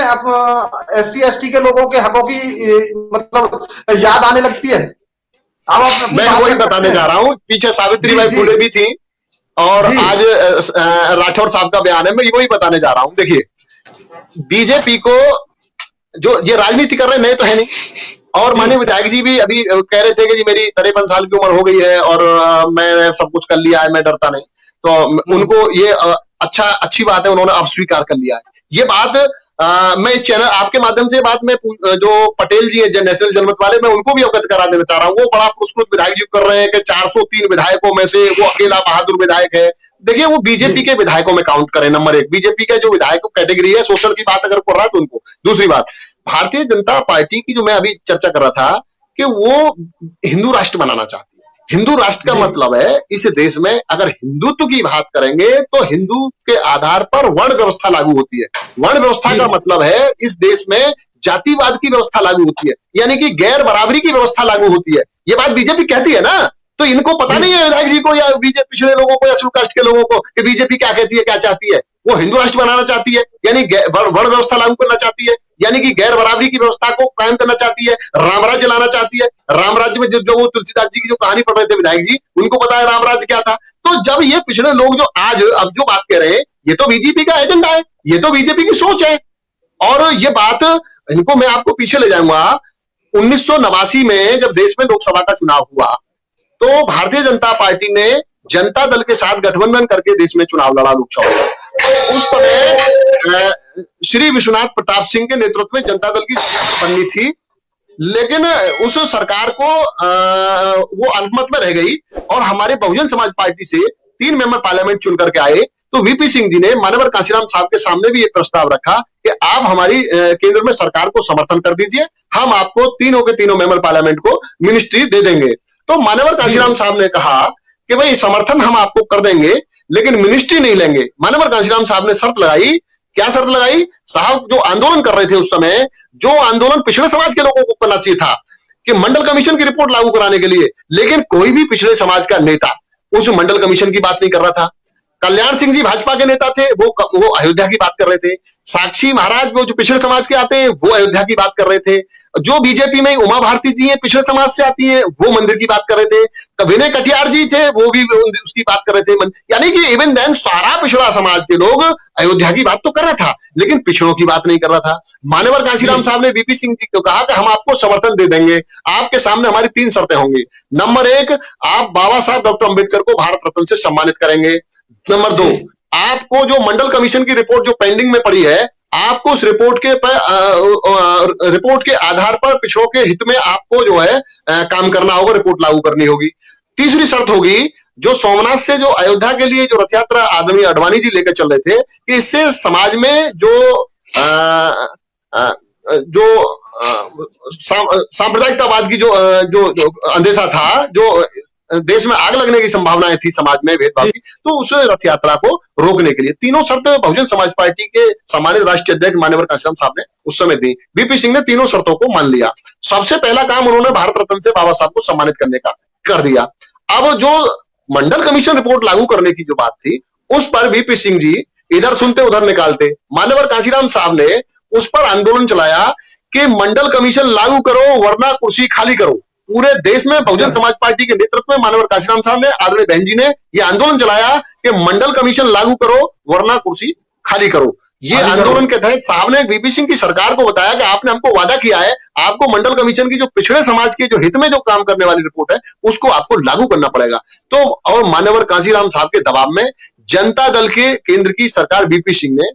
एससी एसटी के लोगों के हकों की मतलब याद आने लगती है? मैं वही बताने जा रहा हूँ। पीछे सावित्रीबाई फुले भी थी और आज राठौर साहब का बयान है, मैं वही बताने जा रहा हूँ। देखिए, बीजेपी को जो ये राजनीति कर रहे नए तो है नहीं, और माननीय विधायक जी भी अभी कह रहे थे कि जी मेरी 53 साल की उम्र हो गई है और मैंने सब कुछ कर लिया है, मैं डरता नहीं। तो उनको ये अच्छी बात है, उन्होंने अब स्वीकार कर लिया है ये बात। मैं इस चैनल आपके माध्यम से बात में जो पटेल जी है नेशनल जनमत वाले, मैं उनको भी अवगत करा देना चाह रहा हूँ। वो बड़ा पुरस्कृत विधायक जी कर रहे हैं कि 403 विधायकों में से वो अकेला बहादुर विधायक है। देखिए, वो बीजेपी के विधायकों में काउंट करें, नंबर एक। बीजेपी का जो विधायक कैटेगरी है, शोषण की बात अगर कर रहा है तो उनको। दूसरी बात, भारतीय जनता पार्टी की जो मैं अभी चर्चा कर रहा था कि वो हिंदू राष्ट्र बनाना चाहती है। हिंदू राष्ट्र का मतलब है इस देश में अगर हिंदुत्व की बात करेंगे तो हिंदू के आधार पर वर्ण व्यवस्था लागू होती है। वर्ण व्यवस्था का मतलब है इस देश में जातिवाद की व्यवस्था लागू होती है, यानी कि गैर बराबरी की व्यवस्था लागू होती है। ये बात बीजेपी कहती है ना, तो इनको पता नहीं है विधायक जी को या बीजेपी पिछड़े लोगों को या शेड्यूल कास्ट के लोगों को कि बीजेपी क्या कहती है, क्या चाहती है। वो हिंदू राष्ट्र बनाना चाहती है, यानी वर्ण व्यवस्था लागू करना चाहती है, यानी कि गैर बराबरी की व्यवस्था को कायम करना चाहती है, राम राज्य लाना चाहती है। राम राज्य में जो वो तुलसीदास जी की जो कहानी पढ़ रहे थे विधायक जी, उनको पता है राम राज्य क्या था। तो जब ये पिछड़े लोग जो आज अब जो बात कह रहे हैं, ये तो बीजेपी का एजेंडा है, ये तो बीजेपी की सोच है। और ये बात इनको मैं आपको पीछे ले जाऊंगा। 1989 में जब देश में लोकसभा का चुनाव हुआ, तो भारतीय जनता पार्टी ने जनता दल के साथ गठबंधन करके देश में चुनाव लड़ा लोकसभा में। उस समय श्री विश्वनाथ प्रताप सिंह के नेतृत्व में जनता दल की सरकार बननी थी, लेकिन उस सरकार को वो अल्पमत में रह गई और हमारे बहुजन समाज पार्टी से 3 मेंबर पार्लियामेंट चुन करके आए। तो वीपी सिंह जी ने मानवर कांशीराम साहब के सामने भी ये प्रस्ताव रखा कि आप हमारी केंद्र में सरकार को समर्थन कर दीजिए, हम आपको तीनों के तीनों मेंबर पार्लियामेंट को मिनिस्ट्री दे देंगे। तो मानवर कांशीराम साहब ने कहा कि भाई समर्थन हम आपको कर देंगे, लेकिन मिनिस्ट्री नहीं लेंगे। मानवर कांशीराम साहब ने शर्त लगाई। क्या शर्त लगाई? साहब जो आंदोलन कर रहे थे उस समय, जो आंदोलन पिछड़े समाज के लोगों को करना चाहिए था कि मंडल कमीशन की रिपोर्ट लागू कराने के लिए, लेकिन कोई भी पिछड़े समाज का नेता उस मंडल कमीशन की बात नहीं कर रहा था। कल्याण सिंह जी भाजपा के नेता थे, वो अयोध्या की बात कर रहे थे। साक्षी महाराज वो जो पिछड़े समाज के आते हैं, वो अयोध्या की बात कर रहे थे। जो बीजेपी में उमा भारती जी हैं, पिछड़े समाज से आती हैं, वो मंदिर की बात कर रहे थे। विनय कटियार जी थे, वो भी उसकी बात कर रहे थे। यानी कि इवन देन सारा पिछड़ा समाज के लोग अयोध्या की बात तो कर रहा था, लेकिन पिछड़ों की बात नहीं कर रहा था। मानवर कांशीराम साहब ने वीपी सिंह जी को कहा कि हम आपको समर्थन दे देंगे, आपके सामने हमारी 3 शर्तें होंगी। नंबर 1, आप बाबा साहब डॉक्टर अंबेडकर को भारत रत्न से सम्मानित करेंगे। नंबर 2, आपको जो मंडल कमीशन की रिपोर्ट जो पेंडिंग में पड़ी है, आपको उस रिपोर्ट के आधार पर पिछड़ों के हित में आपको जो है काम करना होगा, रिपोर्ट लागू करनी होगी। तीसरी शर्त होगी, जो सोमनाथ से जो अयोध्या के लिए जो रथ यात्रा आदरणीय अडवाणी जी लेकर चल रहे थे, कि इससे समाज में जो सांप्रदायिकतावाद की जो अंदेशा था, जो देश में आग लगने की संभावनाएं थी समाज में भेदभाव की, तो उस रथ यात्रा को रोकने के लिए 3 शर्तें बहुजन समाज पार्टी के सम्मानित राष्ट्रीय अध्यक्ष मानवर कांशीराम साहब ने उस समय दी। वीपी सिंह ने 3 शर्तों को मान लिया। सबसे पहला काम उन्होंने भारत रत्न से बाबा साहब को सम्मानित करने का कर दिया। अब जो मंडल कमीशन रिपोर्ट लागू करने की जो बात थी, उस पर वीपी सिंह जी इधर सुनते उधर निकालते। मानवर कांशीराम साहब ने उस पर आंदोलन चलाया कि मंडल कमीशन लागू करो वरना कुर्सी खाली करो। पूरे देश में बहुजन समाज पार्टी के नेतृत्व में मानवर कांशीराम साहब ने, आदरणीय बहन जी ने यह आंदोलन चलाया कि मंडल कमीशन लागू करो वरना कुर्सी खाली करो। ये आंदोलन के तहत साहब ने वीपी सिंह की सरकार को बताया कि आपने हमको वादा किया है, आपको मंडल कमीशन की जो पिछड़े समाज के जो हित में जो काम करने वाली रिपोर्ट है, उसको आपको लागू करना पड़ेगा। तो और मानवर कांशीराम साहब के दबाव में जनता दल के केंद्र की सरकार वीपी सिंह ने,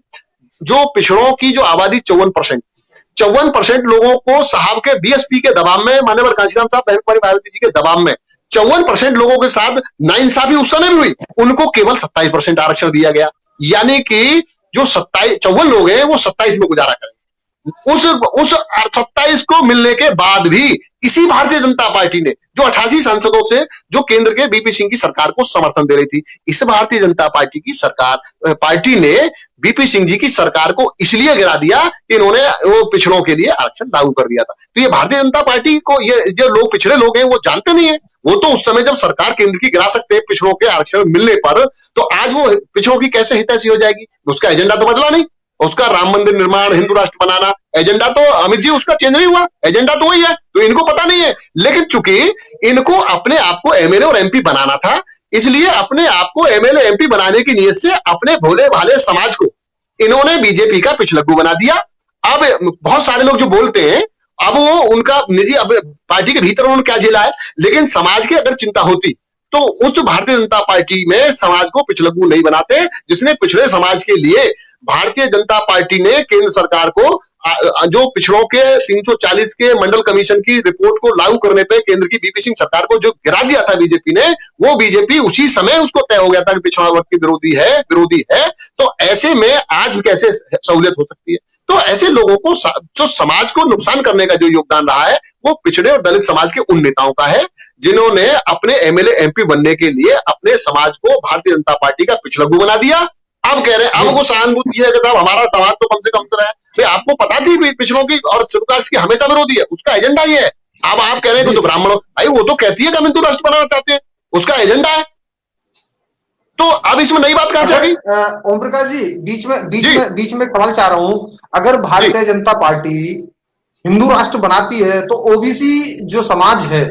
जो पिछड़ों की जो आबादी 54% लोगों को साहब के बीएसपी के दबाव में, मानवर कांशीराम साहब बहन कुमारी मायावती जी के दबाव में 54% लोगों के साथ नाइंसाफी उस समय भी हुई, उनको केवल 27% आरक्षण दिया गया। यानी कि जो 54 लोग हैं वो 27 में गुजारा करेंगे। उस 27 को मिलने के बाद भी इसी भारतीय जनता पार्टी ने, जो 88 सांसदों से जो केंद्र के वीपी सिंह की सरकार को समर्थन दे रही थी, इस भारतीय जनता पार्टी की सरकार पार्टी ने वीपी सिंह जी की सरकार को इसलिए गिरा दिया कि इन्होंने वो पिछड़ों के लिए आरक्षण लागू कर दिया था। तो ये भारतीय जनता पार्टी को, ये जो लोग पिछड़े लोग हैं, वो जानते नहीं है। वो तो उस समय जब सरकार केंद्र की गिरा सकते हैं पिछड़ों के आरक्षण मिलने पर, तो आज वो पिछड़ों की कैसे हितैषी हो जाएगी? उसका एजेंडा तो बदला नहीं। उसका राम मंदिर निर्माण, हिंदू राष्ट्र बनाना, एजेंडा तो अमित जी उसका चेंज नहीं हुआ, एजेंडा तो वही है। तो इनको पता नहीं है, लेकिन चूंकि इनको अपने आप को एमएलए और एमपी बनाना था, इसलिए अपने आप को एमएलए एमपी बनाने की नीयत से अपने भोले भाले समाज को इन्होंने बीजेपी का पिछलग्गू बना दिया। अब बहुत सारे लोग जो बोलते हैं, अब वो उनका निजी, अब पार्टी के भीतर उन्होंने क्या झेला है, लेकिन समाज की अगर चिंता होती तो उस भारतीय जनता पार्टी में समाज को पिछलग्गू नहीं बनाते, जिसने पिछड़े समाज के लिए भारतीय जनता पार्टी ने केंद्र सरकार को जो पिछड़ों के 340 के मंडल कमीशन की रिपोर्ट को लागू करने पे केंद्र की वीपी सिंह सरकार को जो गिरा दिया था बीजेपी ने, वो बीजेपी उसी समय उसको तय हो गया था कि पिछड़ा वर्ग की विरोधी है। तो ऐसे में आज कैसे सहूलियत हो सकती है? तो ऐसे लोगों को, जो समाज को नुकसान करने का जो योगदान रहा है, वो पिछड़े और दलित समाज के उन नेताओं का है, जिन्होंने अपने एमएलए एमपी बनने के लिए अपने समाज को भारतीय जनता पार्टी का पिछलग्गू बना दिया। अब कह रहे हैं, अब वो सहानुभूति है कि साहब हमारा समाज तो कम से कम तो रहा है, भाई आपको पता थी पिछड़ों की और शेड्यूल कास्ट की हमेशा विरोधी है, उसका एजेंडा ये है। अब आप कह रहे हैं तो ब्राह्मणों, भाई वो तो कहती है कि हम हिंदू राष्ट्र बनाना चाहते हैं, उसका एजेंडा है, तो अब इसमें नई बात कहां से आ गई? ओम प्रकाश जी, बीच में सवाल चाह रहा हूं, अगर भारतीय जनता पार्टी हिंदू राष्ट्र बनाती है तो ओबीसी जो समाज है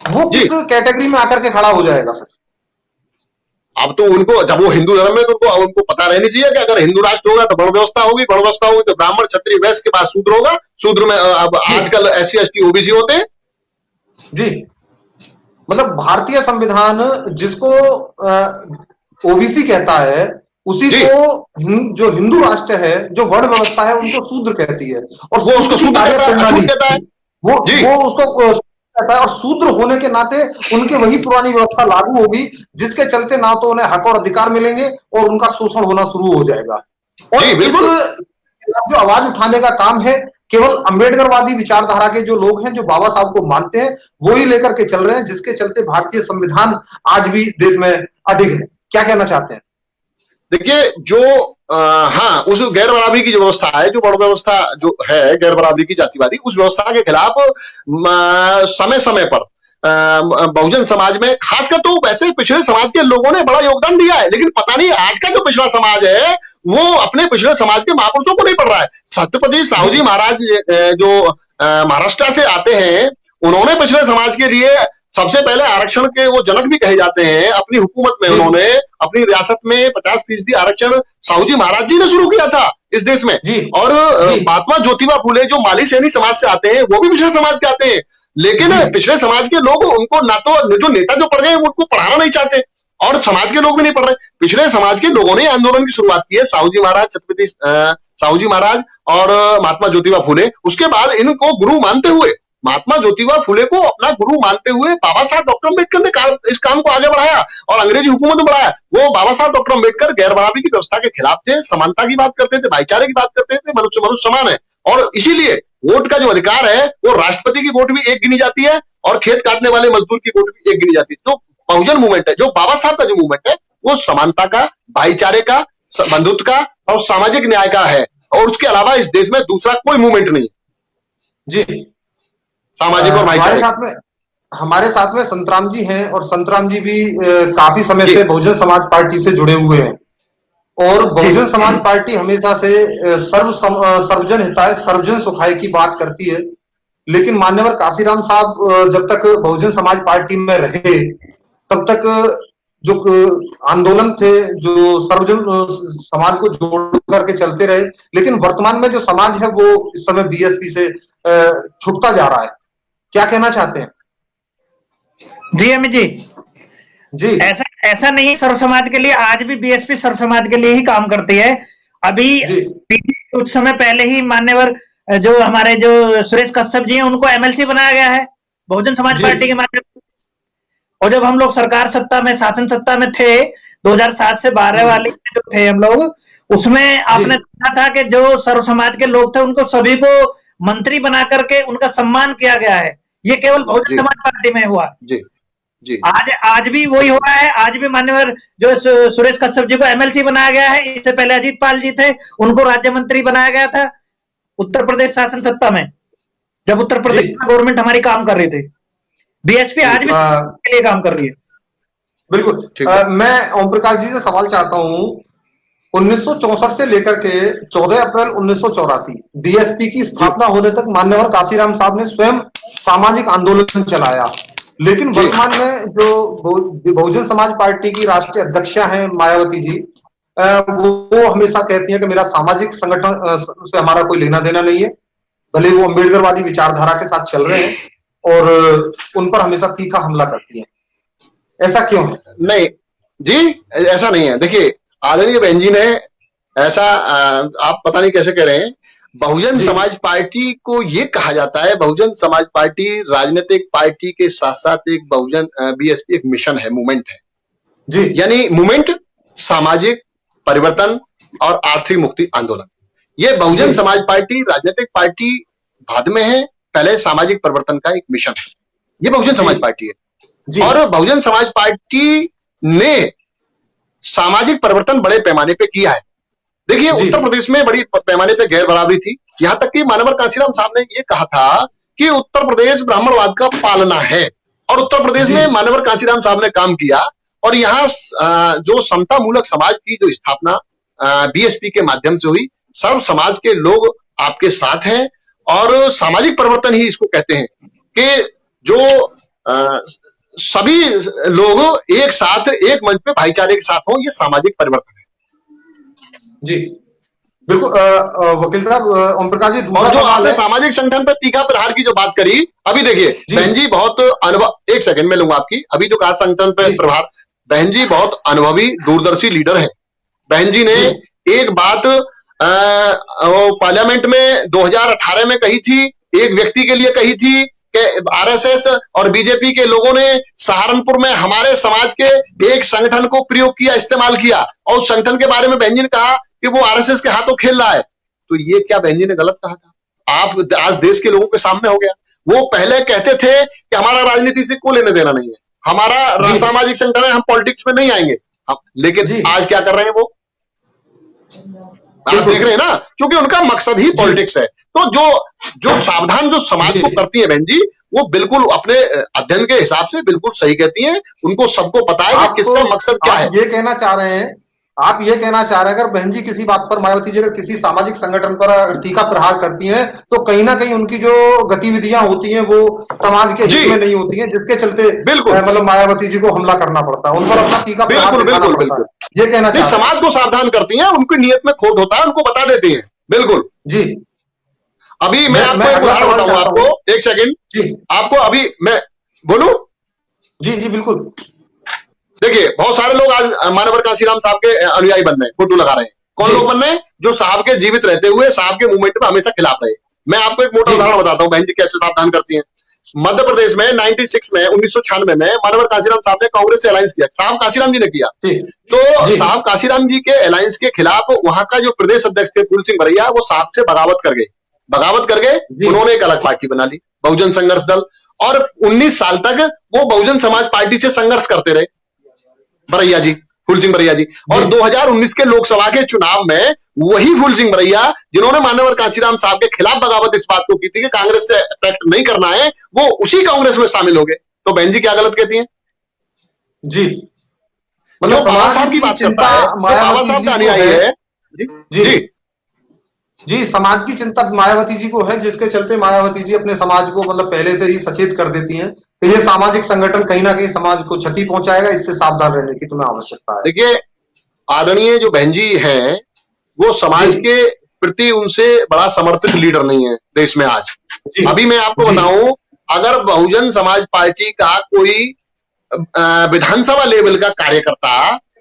वो किस कैटेगरी में आकर के खड़ा हो जाएगा फिर? अब तो उनको, जब वो हिंदू धर्म में, तो उनको पता रहनी चाहिए कि अगर हिंदू राष्ट्र होगा तो वर्ण व्यवस्था होगी, वर्ण व्यवस्था होगी तो ब्राह्मण क्षत्रिय वैश्य के बाद शूद्र होगा, शूद्र में अब आजकल SC ST OBC होते हैं। जी, मतलब भारतीय संविधान जिसको ओबीसी कहता है उसी को जो हिंदू राष्ट्र है, जो वर्ण व्यवस्था है, उनको शूद्र कहती है, और वो उसको शूद्र कहता है, वो उसको कहता है, और शूद्र होने के नाते उनके वही पुरानी व्यवस्था लागू होगी जिसके चलते ना तो उन्हें हक और अधिकार मिलेंगे और उनका शोषण होना शुरू हो जाएगा। और इस जो आवाज उठाने का काम है केवल अंबेडकरवादी विचारधारा के जो लोग हैं, जो बाबा साहब को मानते हैं, वो ही लेकर के चल रहे हैं, जिसके चलते भारतीय संविधान आज भी देश में अडिग है। क्या कहना चाहते हैं? देखिए, जो हाँ, उस गैर बराबरी की जो व्यवस्था है, जो वर्ण व्यवस्था जो है गैर बराबरी की, जातिवादी, उस व्यवस्था के खिलाफ समय समय पर बहुजन समाज में, खासकर तो वैसे पिछड़े समाज के लोगों ने बड़ा योगदान दिया है, लेकिन पता नहीं आज का जो पिछड़ा समाज है वो अपने पिछड़े समाज के महापुरुषों को नहीं पढ़ रहा है। छत्रपति साहू जी महाराज जो महाराष्ट्र से आते हैं, उन्होंने पिछड़े समाज के लिए सबसे पहले आरक्षण के वो जनक भी कहे जाते हैं। अपनी हुकूमत में उन्होंने अपनी रियासत में 50% आरक्षण साहू जी महाराज जी ने शुरू किया था इस देश में। और महात्मा ज्योतिबा फुले जो माली सैनी समाज से आते हैं, वो भी पिछड़े समाज के आते हैं, लेकिन पिछड़े समाज के लोग उनको ना तो जो नेता जो पढ़ गए उनको पढ़ाना नहीं चाहते, और समाज के लोग भी नहीं पढ़ रहे। पिछड़े समाज के लोगों ने आंदोलन की शुरुआत की है, साहू जी महाराज, छत्रपति साहू जी महाराज और महात्मा ज्योतिबा फुले। उसके बाद इनको गुरु मानते हुए, महात्मा ज्योतिबा फुले को अपना गुरु मानते हुए बाबा साहब डॉक्टर अम्बेडकर ने इस काम को आगे बढ़ाया और अंग्रेजी हुकूमत ने बढ़ाया। वो बाबा साहब डॉक्टर अम्बेडकर गैर बराबरी की व्यवस्था के खिलाफ थे, समानता की बात करते थे, भाईचारे की बात करते थे, मनुष्य समान है, और इसीलिए वोट का जो अधिकार है वो राष्ट्रपति की वोट भी एक गिनी जाती है और खेत काटने वाले मजदूर की वोट भी एक गिनी जाती है। तो बहुजन मूवमेंट है, जो बाबा साहब का जो मूवमेंट है, वो समानता का, भाईचारे का, बंधुत्व का और सामाजिक न्याय का है, और उसके अलावा इस देश में दूसरा कोई मूवमेंट नहीं। जी, सामाजिक और भाईचारे। हमारे साथ में संतराम जी हैं, और संतराम जी भी काफी समय से बहुजन समाज पार्टी से जुड़े हुए हैं, और बहुजन समाज पार्टी हमेशा से सर्वजन हिताय, सर्वजन सुखाय की बात करती है। लेकिन मान्यवर काशीराम साहब जब तक बहुजन समाज पार्टी में रहे तब तक जो आंदोलन थे, जो सर्वजन समाज को जोड़ करके चलते रहे, लेकिन वर्तमान में जो समाज है वो इस समय बीएसपी से छुटता जा रहा है। क्या कहना चाहते हैं? जी अमित जी, ऐसा नहीं, सर्व समाज के लिए आज भी बीएसपी सर्व समाज के लिए ही काम करती है। अभी कुछ समय पहले ही मान्यवर जो हमारे जो सुरेश कश्यप जी हैं, उनको एमएलसी बनाया गया है बहुजन समाज पार्टी के माध्यम से। और जब हम लोग सरकार सत्ता में, शासन सत्ता में थे 2007 से 12 वाले जो थे हम लोग, उसमें आपने देखा था कि जो सर्व समाज के लोग थे उनको सभी को मंत्री बना करके उनका सम्मान किया गया है। ये केवल बहुजन समाज पार्टी में हुआ। जी। आज भी वही हो रहा है। आज भी मान्यवर जो सुरेश कश्यप जी को एमएलसी बनाया गया है, इससे पहले अजीत पाल जी थे, उनको राज्य मंत्री बनाया गया था उत्तर प्रदेश शासन सत्ता में, जब उत्तर प्रदेश में गवर्नमेंट हमारी काम कर रही थी। बीएसपी आज भी के लिए काम कर रही है। बिल्कुल। मैं ओम प्रकाश जी से सवाल चाहता हूं, 1964 से लेकर के 14 अप्रैल 1984 बीएसपी की स्थापना होने तक मान्यवर काशीराम साहब ने स्वयं सामाजिक आंदोलन चलाया, लेकिन वर्तमान में जो बहुजन समाज पार्टी की राष्ट्रीय अध्यक्षा हैं मायावती जी, वो हमेशा कहती हैं कि मेरा सामाजिक संगठन से हमारा कोई लेना देना नहीं है, भले वो अम्बेडकरवादी विचारधारा के साथ चल रहे हैं, और उन पर हमेशा तीखा हमला करती हैं। ऐसा क्यों है? नहीं जी, ऐसा नहीं है। देखिए, आदरणीय बहन जी ने ऐसा, आप पता नहीं कैसे कह रहे हैं, बहुजन समाज पार्टी को ये कहा जाता है, बहुजन समाज पार्टी राजनीतिक पार्टी के साथ साथ एक बहुजन बीएसपी एक मिशन है, मूवमेंट है जी। यानी मूवमेंट, सामाजिक परिवर्तन और आर्थिक मुक्ति आंदोलन। ये बहुजन समाज पार्टी राजनीतिक पार्टी बाद में है, पहले सामाजिक परिवर्तन का एक मिशन है, ये बहुजन समाज पार्टी है। और बहुजन समाज पार्टी ने सामाजिक परिवर्तन बड़े पैमाने पे किया है। देखिए उत्तर प्रदेश में बड़ी पैमाने पे गैर बराबरी थी, यहां तक कि मानवर कांशीराम साहब ने ये कहा था कि उत्तर प्रदेश ब्राह्मणवाद का पालना है, और उत्तर प्रदेश में मानवर कांशीराम साहब ने काम किया, और यहाँ जो समता मूलक समाज की जो स्थापना बीएसपी के माध्यम से हुई, सर्व समाज के लोग आपके साथ हैं, और सामाजिक परिवर्तन ही इसको कहते हैं कि जो सभी लोग एक साथ एक मंच पे भाईचारे के साथ हों, ये सामाजिक परिवर्तन है। जी बिल्कुल। वकील साहब, ओम प्रकाश जी, और जो आपने सामाजिक संगठन पे तीखा प्रहार की जो बात करी, अभी देखिए बहन जी बहुत अनुभव, एक सेकंड में लूंगा आपकी, अभी जो कहा संगठन पे प्रहार, बहन जी बहुत अनुभवी दूरदर्शी लीडर हैं। बहन जी ने एक बात पार्लियामेंट में 2018 में कही थी, एक व्यक्ति के लिए कही थी कि आरएसएस और बीजेपी के लोगों ने सहारनपुर में हमारे समाज के एक संगठन को प्रयोग किया, इस्तेमाल किया, और उस संगठन के बारे में बहन जी ने कहा कि वो आरएसएस के हाथों खेल रहा है। तो ये क्या बहन जी ने गलत कहा था? आप आज देश के लोगों के सामने हो गया। वो पहले कहते थे कि हमारा राजनीति से कोई लेने देना नहीं है, हमारा सामाजिक संगठन है, हम पॉलिटिक्स में नहीं आएंगे, लेकिन आज क्या कर रहे हैं वो आप देख रहे हैं ना, क्योंकि उनका मकसद ही पॉलिटिक्स है। तो जो सावधान जो समाज को करती है बहन जी, वो बिल्कुल अपने अध्ययन के हिसाब से बिल्कुल सही कहती हैं, उनको सबको पता है कि किसका मकसद क्या है। ये कहना चाह रहे हैं, आप ये कहना चाह रहे हैं अगर बहन जी किसी बात पर, मायावती जी अगर किसी सामाजिक संगठन पर तीखा प्रहार करती हैं, तो कहीं ना कहीं उनकी जो गतिविधियां होती हैं वो समाज के हित में नहीं होती हैं, जिसके चलते मतलब मायावती जी को हमला करना पड़ता है, उन पर अपना तीखा प्रहार दिखाना पड़ता है। ये कहना चाहिए समाज को सावधान करती हैं, उनकी नीयत में खोट होता है, उनको बता देती हैं। बिल्कुल जी। अभी मैं आपको एक उदाहरण बताऊंगा, आपको एक सेकंड जी, आपको अभी मैं बोलूं। जी जी बिल्कुल। देखिए बहुत सारे लोग आज मानवर कांशीराम साहब के अनुयायी बन रहे हैं, फोटो लगा रहे हैं। कौन लोग बन रहे हैं? जो साहब के जीवित रहते हुए साहब के मूवमेंट में हमेशा खिलाफ रहे। मैं आपको एक मोटा उदाहरण बताता हूं बहन जी कैसे सावधान करती हैं। मध्य प्रदेश में 96 में 1996 में मानवर कांशीराम साहब ने कांग्रेस से अलायंस किया, साहब कांशीराम जी ने किया। तो साहब कांशीराम जी के अलायंस के खिलाफ वहां का जो प्रदेश अध्यक्ष थे फूल सिंह बरैया, वो साहब से बगावत कर गए। उन्होंने एक अलग पार्टी बना ली, बहुजन संघर्ष दल, और 19 साल तक वो बहुजन समाज पार्टी से संघर्ष करते रहे बरैया जी, फूल सिंह बरैया जी। और 2019 के लोकसभा के चुनाव में वही फूल सिंह बरैया जिन्होंने मानवर कांशीराम साहब के खिलाफ बगावत इस बात को की थी कि कांग्रेस से इफेक्ट नहीं करना है, वो उसी कांग्रेस में शामिल हो गए। तो बहन जी क्या गलत कहती हैं? जी मतलब बाबा साहब की बात करता है, बाबा साहब का अनुयायी है। जी जी, समाज की चिंता मायावती जी को है, जिसके चलते मायावती जी अपने समाज को मतलब पहले से ही सचेत कर देती हैं कि ये सामाजिक संगठन कहीं ना कहीं समाज को क्षति पहुंचाएगा, इससे सावधान रहने की तुम्हें आवश्यकता है। देखिए आदरणीय जो बहन जी हैं, वो समाज के प्रति उनसे बड़ा समर्पित लीडर नहीं है देश में आज। अभी मैं आपको बताऊं, अगर बहुजन समाज पार्टी का कोई विधानसभा लेवल का कार्यकर्ता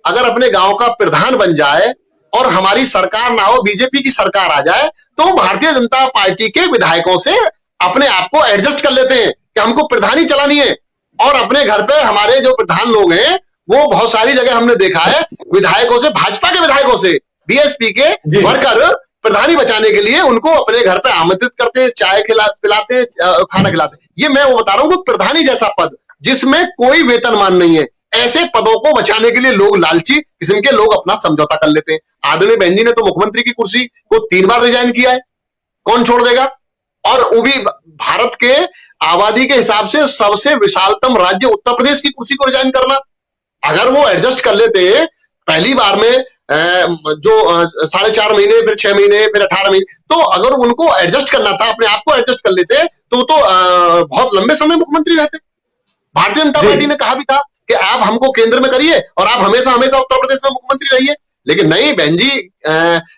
अगर अपने गांव का प्रधान बन जाए और हमारी सरकार ना हो, बीजेपी की सरकार आ जाए, तो भारतीय जनता पार्टी के विधायकों से अपने आप को एडजस्ट कर लेते हैं कि हमको प्रधानी चलानी है। और अपने घर पे हमारे जो प्रधान लोग हैं, वो बहुत सारी जगह हमने देखा है, विधायकों से, भाजपा के विधायकों से बीएसपी के वर्कर प्रधानी बचाने के लिए उनको अपने घर पे आमंत्रित करते हैं, चाय पिलाते हैं, खाना खिलाते हैं। ये मैं वो बता रहा हूँ, प्रधानी जैसा पद जिसमें कोई वेतनमान नहीं है, ऐसे पदों को बचाने के लिए लोग, लालची किस्म के लोग अपना समझौता कर लेते हैं। आदरणीय बहन जी ने तो मुख्यमंत्री की कुर्सी को 3 बार रिजाइन किया है, कौन छोड़ देगा? और वो भी भारत के आबादी के हिसाब से सबसे विशालतम राज्य उत्तर प्रदेश की कुर्सी को रिजाइन करना। अगर वो एडजस्ट कर लेते पहली बार में जो 4.5 महीने, फिर 6 महीने, फिर 18 महीने, तो अगर उनको एडजस्ट करना था, अपने आप को एडजस्ट कर लेते, तो बहुत लंबे समय मुख्यमंत्री रहते। भारतीय जनता पार्टी ने कहा भी था कि आप हमको केंद्र में करिए और आप हमेशा हमेशा उत्तर प्रदेश में मुख्यमंत्री रहिए, लेकिन नहीं, बहन जी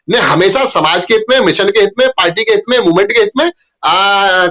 ने हमेशा समाज के हित में, मिशन के हित में, पार्टी के हित में, मूवमेंट के हित में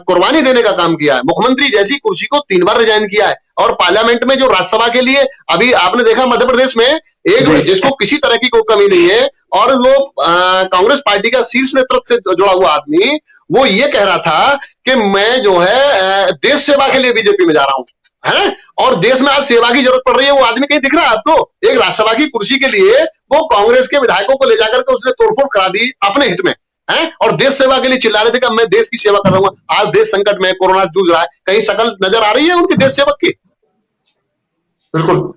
कुर्बानी देने का काम किया है। मुख्यमंत्री जैसी कुर्सी को 3 बार रिजाइन किया है। और पार्लियामेंट में जो राज्यसभा के लिए अभी आपने देखा मध्य प्रदेश में एक जिसको किसी तरह की कोई कमी नहीं है, और वो कांग्रेस पार्टी का शीर्ष नेतृत्व से जुड़ा हुआ आदमी, वो ये कह रहा था कि मैं जो है देश सेवा के लिए बीजेपी में जा रहा हूं, है, और देश में आज सेवा की जरूरत पड़ रही है। वो आदमी कहीं दिख रहा है आपको? एक राज्यसभा की कुर्सी के लिए वो कांग्रेस के विधायकों को ले जाकर के उसने तोड़फोड़ करा दी अपने हित में, है, और देश सेवा के लिए चिल्ला रहे थे कि मैं देश की सेवा कर रहा हूं। आज देश संकट में, कोरोना जूझ रहा है, कहीं शकल नजर आ रही है उनकी देश सेवक की? बिल्कुल।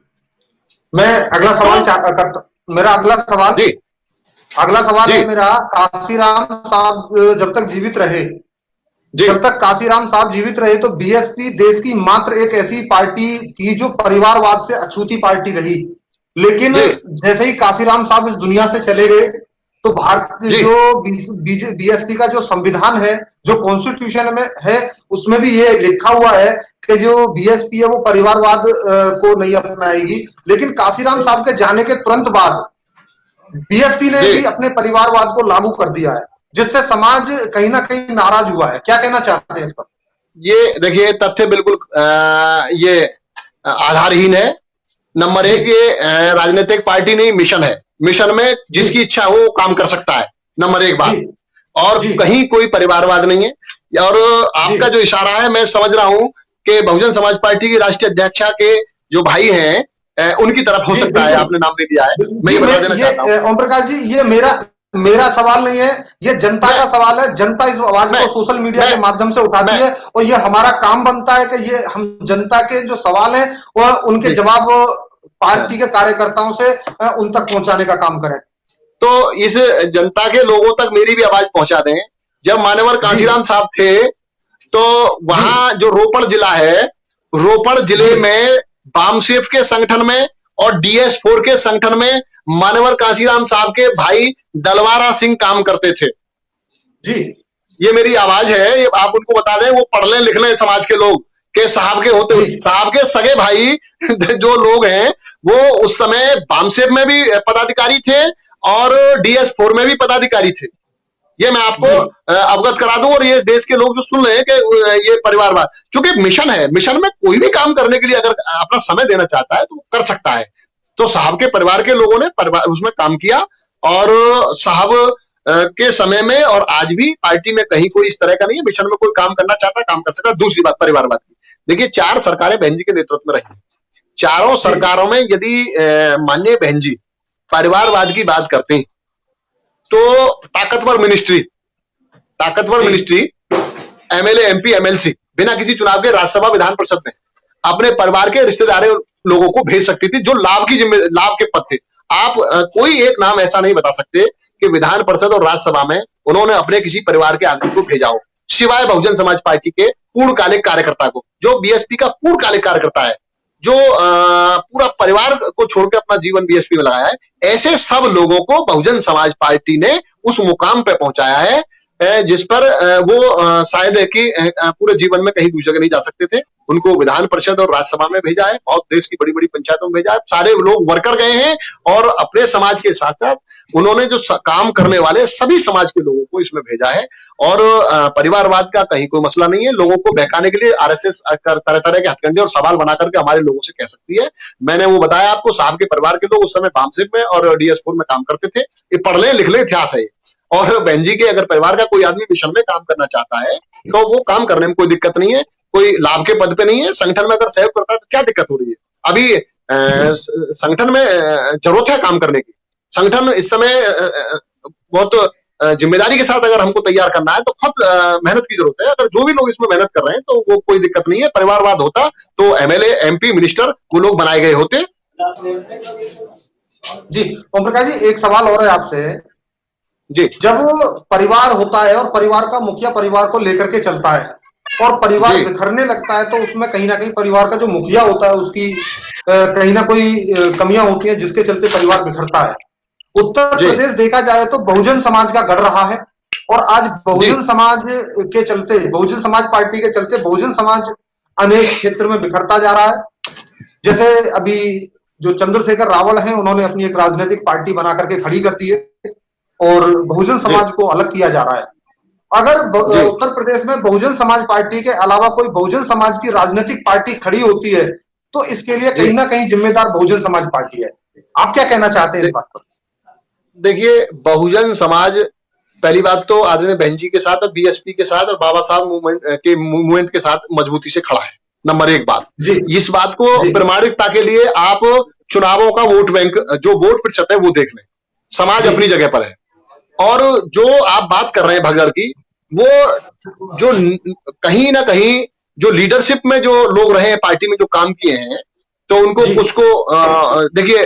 मैं अगला सवाल करता, मेरा अगला सवाल जी अगला सवाल जी है मेरा, काशीराम साहब जब तक जीवित रहे, जी जब तक काशीराम साहब जीवित रहे तो बीएसपी देश की मात्र एक ऐसी पार्टी थी जो परिवारवाद से अछूती पार्टी रही। लेकिन जी जैसे ही काशीराम साहब इस दुनिया से चले गए तो भारत जी जो बीएसपी का जो संविधान है, जो कॉन्स्टिट्यूशन में है, उसमें भी ये लिखा हुआ है कि जो बीएसपी है वो परिवारवाद को नहीं अपनाएगी। लेकिन काशीराम साहब के जाने के तुरंत बाद बीएसपी ने जी भी अपने परिवारवाद को लागू कर दिया है, जिससे समाज कहीं ना कहीं नाराज हुआ है। क्या कहना चाहते हैं इस पर? ये देखिए तथ्य बिल्कुल ये आधारहीन है। नंबर एक, ये राजनीतिक पार्टी नहीं, मिशन है। मिशन में जिसकी इच्छा हो वो काम कर सकता है, नंबर एक बात। और कहीं कोई परिवारवाद नहीं है। और आपका जो इशारा है मैं समझ रहा हूं कि बहुजन समाज पार्टी की राष्ट्रीय अध्यक्षा के जो भाई हैं उनकी तरफ हो सकता है, आपने नाम ले दिया है। मैं ये बता देना चाहता हूँ ओम प्रकाश जी, ये मेरा सवाल नहीं है, ये जनता का सवाल है। जनता इस आवाज को सोशल मीडिया के माध्यम से उठाती है और ये हमारा काम बनता है कि ये हम जनता के जो सवाल है वह उनके जवाब पार्टी के कार्यकर्ताओं से उन तक पहुंचाने का काम करें। तो इस जनता के लोगों तक मेरी भी आवाज पहुंचा दें। जब मान्यवर कांशीराम साहब थे तो वहां जो रोपड़ जिला है, रोपड़ जिले में बामसेफ के संगठन में और DS4 के संगठन में मान्यवर कांशीराम साहब के भाई दलवारा सिंह काम करते थे जी। ये मेरी आवाज है, ये आप उनको बता दें, वो पढ़ लें लिख लें समाज के लोग के साहब के होते, साहब के सगे भाई जो लोग हैं वो उस समय बामसेफ में भी पदाधिकारी थे और DS4 में भी पदाधिकारी थे। ये मैं आपको अवगत करा दूं। और ये देश के लोग जो सुन रहे हैं कि ये परिवारवाद, क्योंकि मिशन है, मिशन में कोई भी काम करने के लिए अगर अपना समय देना चाहता है तो कर सकता है। तो साहब के परिवार के लोगों ने उसमें काम किया और साहब के समय में और आज भी पार्टी में कहीं कोई इस तरह का नहीं है। मिशन में कोई काम करना चाहता है काम कर सकता है। दूसरी बात परिवारवाद की, देखिए 4 सरकारें बहन जी के नेतृत्व में रही, चारों सरकारों में यदि माननीय बहन जी परिवारवाद की बात करते हैं तो ताकतवर मिनिस्ट्री MLA MP MLC बिना किसी चुनाव के राज्यसभा विधान परिषद में अपने परिवार के रिश्तेदारों लोगों को भेज सकती थी जो लाभ के पद थे। आप कोई एक नाम ऐसा नहीं बता सकते कि विधान परिषद और राज्यसभा में उन्होंने अपने किसी परिवार के आदमी को भेजा हो, सिवाय बहुजन समाज पार्टी के पूर्णकालिक कार्यकर्ता को, जो बीएसपी का पूर्णकालिक कार्यकर्ता है, जो पूरा परिवार को छोड़कर अपना जीवन बीएसपी में लगाया है। ऐसे सब लोगों को बहुजन समाज पार्टी ने उस मुकाम पे पहुंचाया है जिस पर वो शायद है कि पूरे जीवन में कहीं दूसरी जगह नहीं जा सकते थे। उनको विधान परिषद और राज्यसभा में भेजा है, बहुत देश की बड़ी बड़ी पंचायतों में भेजा है। सारे लोग वर्कर गए हैं और अपने समाज के साथ साथ उन्होंने जो काम करने वाले सभी समाज के लोगों को इसमें भेजा है। और परिवारवाद का कहीं कोई मसला नहीं है। लोगों को बहकाने के लिए RSS तरह तरह के हथकंडे और सवाल बना करके हमारे लोगों से कह सकती है। मैंने वो बताया आपको, साहब के परिवार के लोग उस समय बामसेफ में और DS4 में काम करते थे। ये पढ़ ले लिख ले इतिहास है। और बहन जी के अगर परिवार का कोई आदमी मिशन में काम करना चाहता है तो वो काम करने में कोई दिक्कत नहीं है, कोई लाभ के पद पे नहीं है। संगठन में अगर सहयोग करता है तो क्या दिक्कत हो रही है? अभी संगठन में जरूरत है काम करने की। संगठन इस समय बहुत जिम्मेदारी के साथ अगर हमको तैयार करना है तो बहुत मेहनत की जरूरत है। अगर जो भी लोग इसमें मेहनत कर रहे हैं तो वो कोई दिक्कत नहीं है। परिवारवाद होता तो MLA MP मिनिस्टर वो लोग बनाए गए होते। जी ओम प्रकाश जी, एक सवाल और है आपसे जी। जब परिवार होता है और परिवार का मुखिया परिवार को लेकर के चलता है और परिवार बिखरने लगता है तो उसमें कहीं ना कहीं परिवार का जो मुखिया होता है उसकी कहीं ना कोई कमियां होती हैं जिसके चलते परिवार बिखरता है। उत्तर प्रदेश देखा जाए तो बहुजन समाज का गढ़ रहा है और आज बहुजन समाज के चलते, बहुजन समाज पार्टी के चलते बहुजन समाज अनेक क्षेत्र में बिखरता जा रहा है। जैसे अभी जो चंद्रशेखर रावल हैं उन्होंने अपनी एक राजनीतिक पार्टी बना करके खड़ी कर दी है और बहुजन समाज को अलग किया जा रहा है। अगर उत्तर प्रदेश में बहुजन समाज पार्टी के अलावा कोई बहुजन समाज की राजनीतिक पार्टी खड़ी होती है तो इसके लिए कहीं ना कहीं जिम्मेदार बहुजन समाज पार्टी है। आप क्या कहना चाहते हैं इस बात पर? देखिए, बहुजन समाज पहली बात तो आदरणीय बहन जी के साथ और BSP के साथ और बाबा साहब मूवमेंट के साथ मजबूती से खड़ा है। नंबर एक बात, इस बात को प्रमाणिकता के लिए आप चुनावों का वोट बैंक, जो वोट प्रतिशत है वो देख लें। समाज अपनी जगह पर है। और जो आप बात कर रहे हैं भगदड़ की, वो जो कहीं ना कहीं जो लीडरशिप में जो लोग रहे हैं, पार्टी में जो काम किए हैं, तो उनको कुछ को देखिए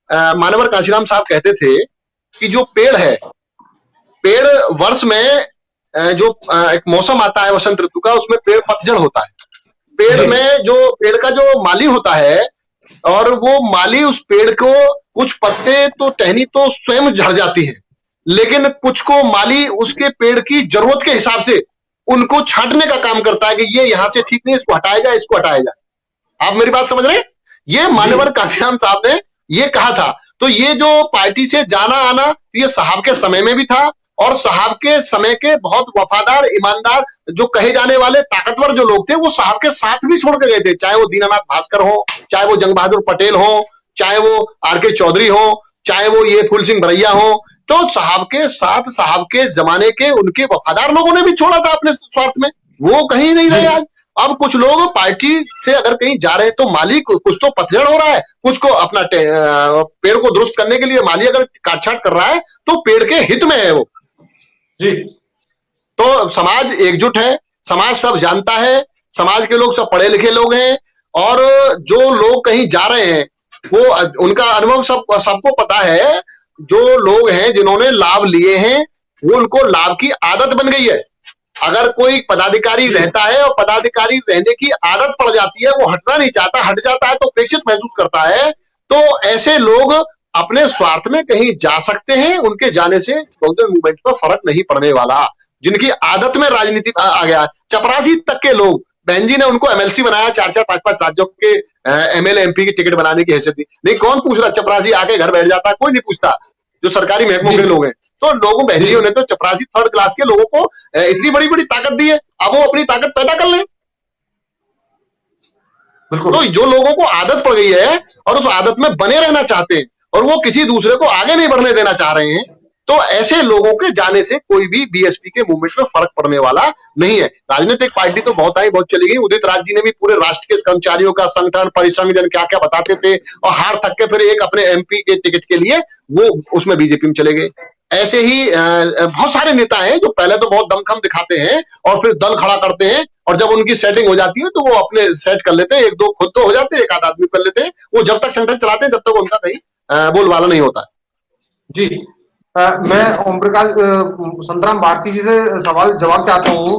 मान्यवर कांशीराम साहब कहते थे कि जो पेड़ है, पेड़ वर्ष में जो एक मौसम आता है वसंत ऋतु का, उसमें पेड़ पतझड़ होता है। पेड़ में जो पेड़ का जो माली होता है, और वो माली उस पेड़ को, कुछ पत्ते तो टहनी तो स्वयं झड़ जाती है, लेकिन कुछ को माली उसके पेड़ की जरूरत के हिसाब से उनको छांटने का काम करता है कि ये यहां से ठीक नहीं, इसको हटाया जाए, इसको हटाया जाए। आप मेरी बात समझ रहे हैं? ये मान्यवर कांशीराम साहब ने ये कहा था। तो ये जो पार्टी से जाना आना, ये साहब के समय में भी था, और साहब के समय के बहुत वफादार, ईमानदार, जो कहे जाने वाले ताकतवर जो लोग थे, वो साहब के साथ भी छोड़ के गए थे। चाहे वो दीनानाथ भास्कर हो, चाहे वो जंग बहादुर पटेल हो, चाहे वो आर.के. चौधरी हो, चाहे वो ये फूल सिंह भरैया हो, तो साहब के साथ, साहब के जमाने के उनके वफादार लोगों ने भी छोड़ा था अपने स्वार्थ में। वो कहीं नहीं रहे आज। अब कुछ लोग पार्टी से अगर कहीं जा रहे हैं तो माली कुछ तो पतझड़ हो रहा है, कुछ को अपना पेड़ को दुरुस्त करने के लिए माली अगर काटछाट कर रहा है तो पेड़ के हित में है वो जी। तो समाज एकजुट है, समाज सब जानता है, समाज के लोग सब पढ़े लिखे लोग हैं, और जो लोग कहीं जा रहे हैं वो उनका अनुभव सबको पता है। जो लोग हैं जिन्होंने लाभ लिए हैं, वो उनको लाभ की आदत बन गई है। अगर कोई पदाधिकारी रहता है और पदाधिकारी रहने की आदत पड़ जाती है, वो हटना नहीं चाहता, हट जाता है तो अपेक्षित महसूस करता है, तो ऐसे लोग अपने स्वार्थ में कहीं जा सकते हैं। उनके जाने से बहुजन मूवमेंट पर फर्क नहीं पड़ने वाला। जिनकी आदत में राजनीति आ गया, चपरासी तक के लोग, बहन जी ने उनको एमएलसी बनाया, 4-4, 5-5 राज्यों के एमएलए एमपी की टिकट बनाने की हैसियत दी। नहीं, कौन पूछ रहा? चपरासी आके घर बैठ जाता, कोई नहीं पूछता, जो सरकारी महकमों के लोग हैं। तो लोगों, बहनियों ने तो चपरासी थर्ड क्लास के लोगों को इतनी बड़ी बड़ी ताकत दी है, अब वो अपनी ताकत पैदा कर लें। तो जो लोगों को आदत पड़ गई है और उस आदत में बने रहना चाहते हैं, और वो किसी दूसरे को आगे नहीं बढ़ने देना चाह रहे हैं, तो ऐसे लोगों के जाने से कोई भी बीएसपी के मूवमेंट में फर्क पड़ने वाला नहीं है। राजनीतिक पार्टी तो बहुत आई, बहुत चली गई। उदित राज जी ने भी पूरे राष्ट्र के कर्मचारियों का संगठन, परिसंघ, क्या क्या बताते थे, और हार थक के फिर एक अपने एमपी के टिकट के लिए वो उसमें बीजेपी में चले गए। ऐसे ही बहुत सारे नेता हैं जो पहले तो बहुत दमखम दिखाते हैं और फिर दल खड़ा करते हैं, और जब उनकी सेटिंग हो जाती है तो वो अपने सेट कर लेते हैं। एक दो खुद तो हो जाते हैं, एक आध आदमी कर लेते हैं। वो जब तक संगठन चलाते हैं तब तक उनका कहीं बोलबाला नहीं होता जी। मैं ओम प्रकाश संतराम भारती जी से सवाल जवाब चाहता हूँ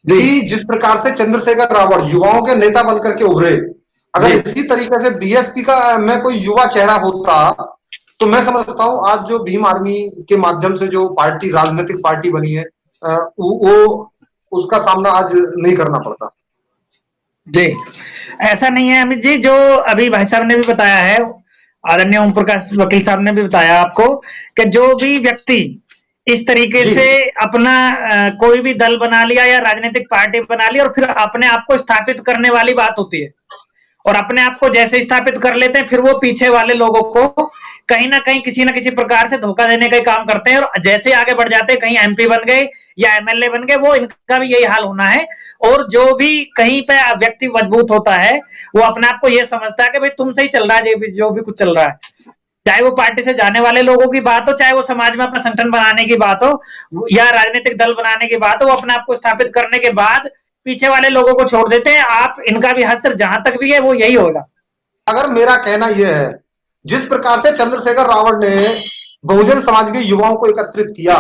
कि जिस प्रकार से चंद्रशेखर रावत युवाओं के नेता बनकर के उभरे, अगर इसी तरीके से बीएसपी का मैं कोई युवा चेहरा होता तो मैं समझता हूँ आज जो भीम आर्मी के माध्यम से जो पार्टी, राजनीतिक पार्टी बनी है, वो उसका सामना आज नहीं करना पड़ता। जी, ऐसा नहीं है अमित जी। जो अभी भाई साहब ने भी बताया है, आदरणीय ओम प्रकाश वकील साहब ने भी बताया आपको, कि जो भी व्यक्ति इस तरीके से अपना कोई भी दल बना लिया या राजनीतिक पार्टी बना ली और फिर अपने आप को स्थापित करने वाली बात होती है, और अपने आप को जैसे स्थापित कर लेते हैं, फिर वो पीछे वाले लोगों को कहीं ना कहीं किसी न किसी प्रकार से धोखा देने का काम करते हैं, और जैसे आगे बढ़ जाते हैं, कहीं एमपी बन गए या एमएलए बन गए, वो इनका भी यही हाल होना है। और जो भी कहीं पे व्यक्ति मजबूत होता है, वो अपने आप को ये समझता है कि भाई तुम सही चल रहा है, जो भी कुछ चल रहा है, चाहे वो पार्टी से जाने वाले लोगों की बात हो, चाहे वो समाज में अपना संगठन बनाने की बात हो या राजनीतिक दल बनाने की बात हो, वो अपने आप को स्थापित करने के बाद पीछे वाले लोगों को छोड़ देते हैं। आप इनका भी हद जहां तक भी है वो यही होगा। अगर मेरा कहना यह है, जिस प्रकार से चंद्रशेखर रावत ने बहुजन समाज के युवाओं को एकत्रित किया,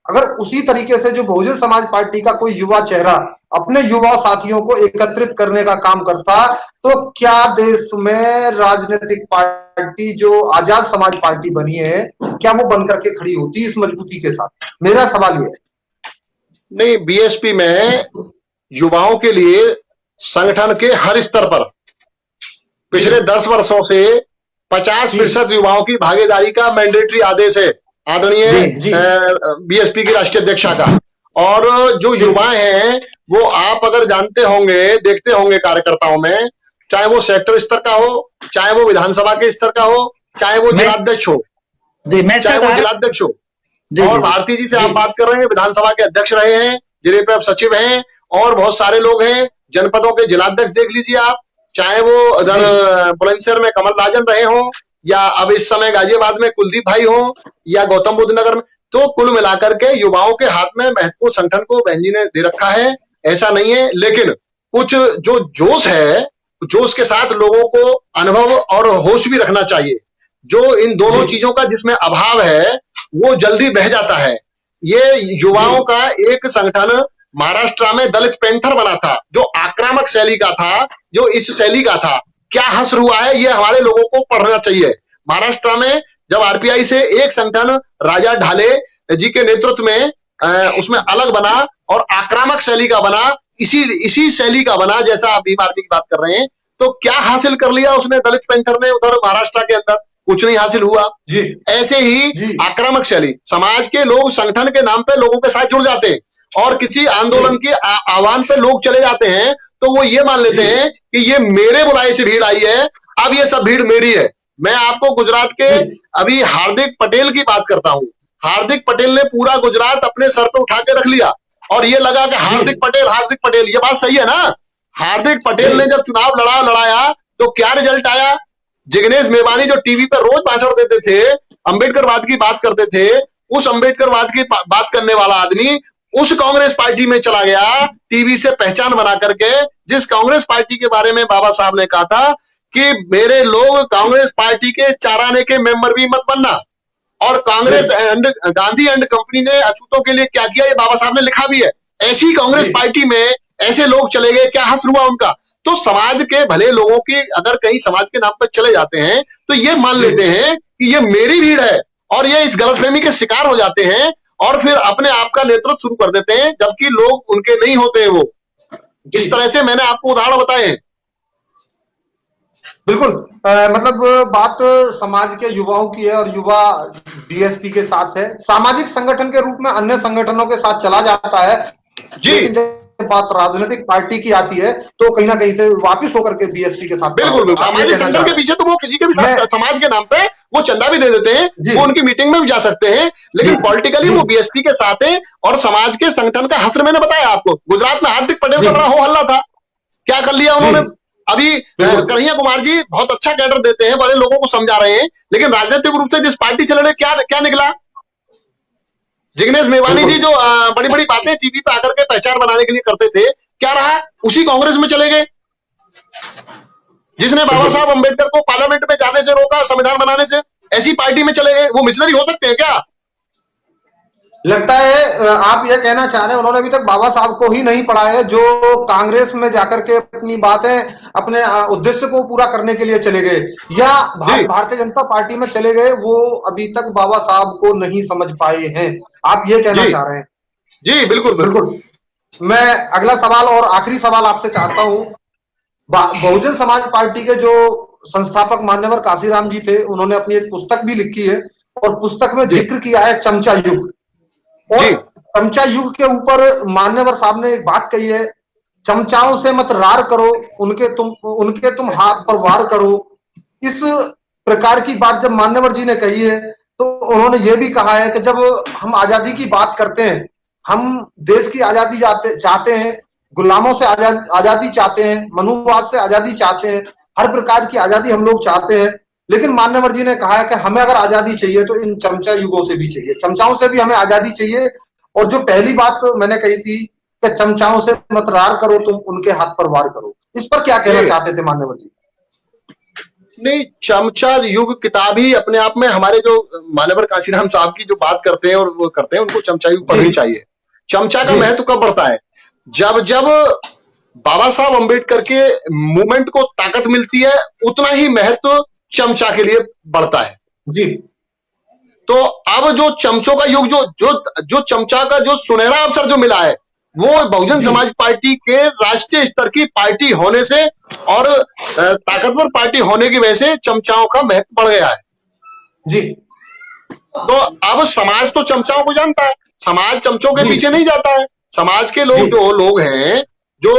अगर उसी तरीके से जो बहुजन समाज पार्टी का कोई युवा चेहरा अपने युवा साथियों को एकत्रित करने का काम करता, तो क्या देश में राजनीतिक पार्टी जो आजाद समाज पार्टी बनी है, क्या वो बनकर के खड़ी होती इस मजबूती के साथ? मेरा सवाल ये है। नहीं, बीएसपी में युवाओं के लिए संगठन के हर स्तर पर पिछले 10 वर्षों से 50% युवाओं की भागीदारी का मैंडेटरी आदेश है आदरणीय बीएसपी की राष्ट्रीय अध्यक्षा का। और जो युवा हैं वो आप अगर जानते होंगे, देखते होंगे कार्यकर्ताओं में, चाहे वो सेक्टर स्तर का हो, चाहे वो विधानसभा के स्तर का हो, चाहे वो जिलाध्यक्ष हो, चाहे वो जिलाध्यक्ष हो, और भारती जी से आप बात कर रहे हैं, विधानसभा के अध्यक्ष रहे हैं, जिले पे आप सचिव हैं, और बहुत सारे लोग हैं, जनपदों के जिलाध्यक्ष देख लीजिए आप, चाहे वो उधर बुलंदशहर में कमल राजन रहे हो, या अब इस समय गाजियाबाद में कुलदीप भाई हो, या गौतम बुद्ध नगर में। तो कुल मिलाकर के युवाओं के हाथ में महत्वपूर्ण संगठन को बहन जी ने दे रखा है, ऐसा नहीं है। लेकिन कुछ जो जोश है, जोश के साथ लोगों को अनुभव और होश भी रखना चाहिए। जो इन दोनों चीजों का जिसमें अभाव है वो जल्दी बह जाता है। ये युवाओं का एक संगठन महाराष्ट्र में दलित पैंथर बना था, जो आक्रामक शैली का था, जो इस शैली का था। क्या हश्र हुआ है ये हमारे लोगों को पढ़ना चाहिए। महाराष्ट्र में जब आरपीआई से एक संगठन राजा ढाले जी के नेतृत्व में उसमें अलग बना और आक्रामक शैली का बना, इसी शैली का बना, जैसा आप भीम आर्मी की बात कर रहे हैं, तो क्या हासिल कर लिया उसने दलित पैंथर ने उधर महाराष्ट्र के अंदर? कुछ नहीं हासिल हुआ। ऐसे ही आक्रामक शैली, समाज के लोग संगठन के नाम पे लोगों के साथ जुड़ जाते हैं और किसी आंदोलन के आह्वान पे लोग चले जाते हैं, तो वो ये मान लेते हैं कि ये मेरे बुलाए से भीड़ आई है, अब ये सब भीड़ मेरी है। मैं आपको गुजरात के अभी हार्दिक पटेल की बात करता हूं। हार्दिक पटेल ने पूरा गुजरात अपने सर पे उठा के रख लिया और ये लगा कि हार्दिक पटेल, ये बात सही है ना? हार्दिक पटेल ने जब चुनाव लड़ाया तो क्या रिजल्ट आया? जिग्नेश मेवानी जो टीवी पर रोज भाषण देते थे, अंबेडकरवाद की बात करते थे, उस अंबेडकरवाद की बात करने वाला आदमी उस कांग्रेस पार्टी में चला गया, टीवी से पहचान बना करके, जिस कांग्रेस पार्टी के बारे में बाबा साहब ने कहा था कि मेरे लोग कांग्रेस पार्टी के चाराने के मेंबर भी मत बनना। और Congress and Gandhi and company ने अछूतों के लिए क्या किया, ये बाबा साहब ने लिखा भी है। ऐसी कांग्रेस पार्टी में ऐसे लोग चले गए, क्या हश्र हुआ उनका? तो समाज के भले लोगों की अगर कहीं समाज के नाम पर चले जाते हैं तो ये मान लेते हैं कि ये मेरी भीड़ है और ये इस गलतफहमी के शिकार हो जाते हैं और फिर अपने आप का नेतृत्व शुरू कर देते हैं, जबकि लोग उनके नहीं होते हैं। वो इस तरह से मैंने आपको उदाहरण बताए हैं। बिल्कुल मतलब बात समाज के युवाओं की है और युवा बीएसपी के साथ है, सामाजिक संगठन के रूप में अन्य संगठनों के साथ चला जाता है जी। जब बात राजनीतिक पार्टी की आती है तो कहीं ना कहीं से वापिस होकर के बीएसपी के साथ बिल्कुल सामाजिक संगठन के पीछे तो वो किसी के भी साथ समाज के नाम पे वो चंदा भी दे देते हैं, वो उनकी मीटिंग में भी जा सकते हैं, लेकिन पॉलिटिकली वो बीएसपी के साथ है और समाज के संगठन का हश्र मैंने बताया आपको। गुजरात में हार्दिक पटेल का बड़ा हो हल्ला था, क्या कर लिया उन्होंने? अभी कन्हैया कुमार जी बहुत अच्छा कैडर देते हैं, बड़े लोगों को समझा रहे हैं, लेकिन राजनीतिक रूप से जिस पार्टी से लड़े क्या निकला? जिग्नेश मेवानी जी जो बड़ी बड़ी बातें टीवी पे आकर के पहचान बनाने के लिए करते थे, क्या रहा? उसी कांग्रेस में चले गए जिसने बाबा साहब अंबेडकर को पार्लियामेंट में जाने से रोका, संविधान बनाने से। ऐसी पार्टी में चले गए, वो मिशनरी हो सकते हैं क्या? लगता है आप ये कहना चाह रहे हैं उन्होंने अभी तक बाबा साहब को ही नहीं पढ़ा है, जो कांग्रेस में जाकर के अपनी बातें, अपने उद्देश्य को पूरा करने के लिए चले गए या भारतीय जनता पार्टी में चले गए, वो अभी तक बाबा साहब को नहीं समझ पाए हैं, आप ये कहना चाह रहे हैं? जी बिल्कुल। मैं अगला सवाल और आखिरी सवाल आपसे चाहता हूं। बहुजन समाज पार्टी के जो संस्थापक मान्यवर काशीराम जी थे, उन्होंने अपनी एक पुस्तक भी लिखी है और पुस्तक में जिक्र किया है चमचा युग, और चमचा युग के ऊपर मान्यवर साहब ने एक बात कही है, चमचाओं से मत रार करो, उनके तुम हाथ पर वार करो। इस प्रकार की बात जब मान्यवर जी ने कही है तो उन्होंने ये भी कहा है कि जब हम आजादी की बात करते हैं, हम देश की आजादी चाहते हैं, गुलामों से आजादी चाहते हैं, मनुवाद से आजादी चाहते हैं, हर प्रकार की आजादी हम लोग चाहते हैं, लेकिन मान्यवर जी ने कहा है कि हमें अगर आजादी चाहिए तो इन चमचा युगों से भी चाहिए, चमचाओं से भी हमें आजादी चाहिए। और जो पहली बात मैंने कही थी कि चमचाओं से मत रार करो, तुम उनके हाथ पर वार करो, इस पर क्या कहना चाहते थे मान्यवर जी? नहीं, चमचा युग किताब ही अपने आप में, हमारे जो मान्यवर काशीराम साहब की जो बात करते हैं और वो करते हैं, उनको चमचा युग पढ़नी चाहिए। चमचा का महत्व कब बढ़ता है? जब बाबा साहब अंबेडकर के मूवमेंट को ताकत मिलती है, उतना ही महत्व चमचा के लिए बढ़ता है जी। तो अब जो चमचों का युग, जो चमचा का जो सुनहरा अवसर जो मिला है, वो बहुजन समाज पार्टी के राष्ट्रीय स्तर की पार्टी होने से और ताकतवर पार्टी होने की वजह से चमचाओं का महत्व बढ़ गया है जी। तो अब समाज तो चमचाओं को जानता है, समाज चमचों के पीछे नहीं जाता है। समाज के लोग जो लोग हैं, जो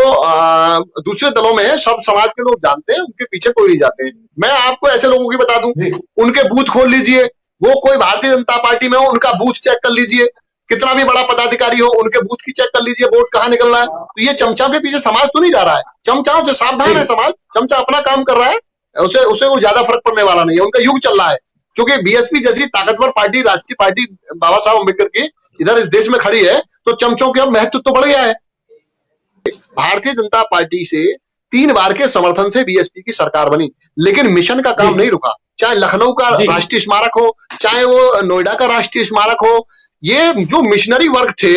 दूसरे दलों में है, सब समाज के लोग जानते हैं, उनके पीछे कोई नहीं जाते हैं। मैं आपको ऐसे लोगों की बता दूं, उनके बूथ खोल लीजिए, वो कोई भारतीय जनता पार्टी में हो, उनका बूथ चेक कर लीजिए, कितना भी बड़ा पदाधिकारी हो, उनके बूथ की चेक कर लीजिए, वोट कहाँ निकल रहा है। तो ये चमचाओं के पीछे समाज तो नहीं जा रहा है। चमचाओं से सावधान है समाज, चमचा अपना काम कर रहा है, उसे वो ज्यादा फर्क पड़ने वाला नहीं है, उनका युग चल रहा है। क्योंकि बीएसपी जैसी ताकतवर पार्टी, राष्ट्रीय पार्टी बाबा साहब अम्बेडकर की इधर इस देश में खड़ी है, तो चमचों का महत्व तो बढ़ गया है। भारतीय जनता पार्टी से 3 बार के समर्थन से बीएसपी की सरकार बनी, लेकिन मिशन का काम नहीं रुका। चाहे लखनऊ का राष्ट्रीय स्मारक हो, चाहे वो नोएडा का राष्ट्रीय स्मारक हो, ये जो मिशनरी वर्क थे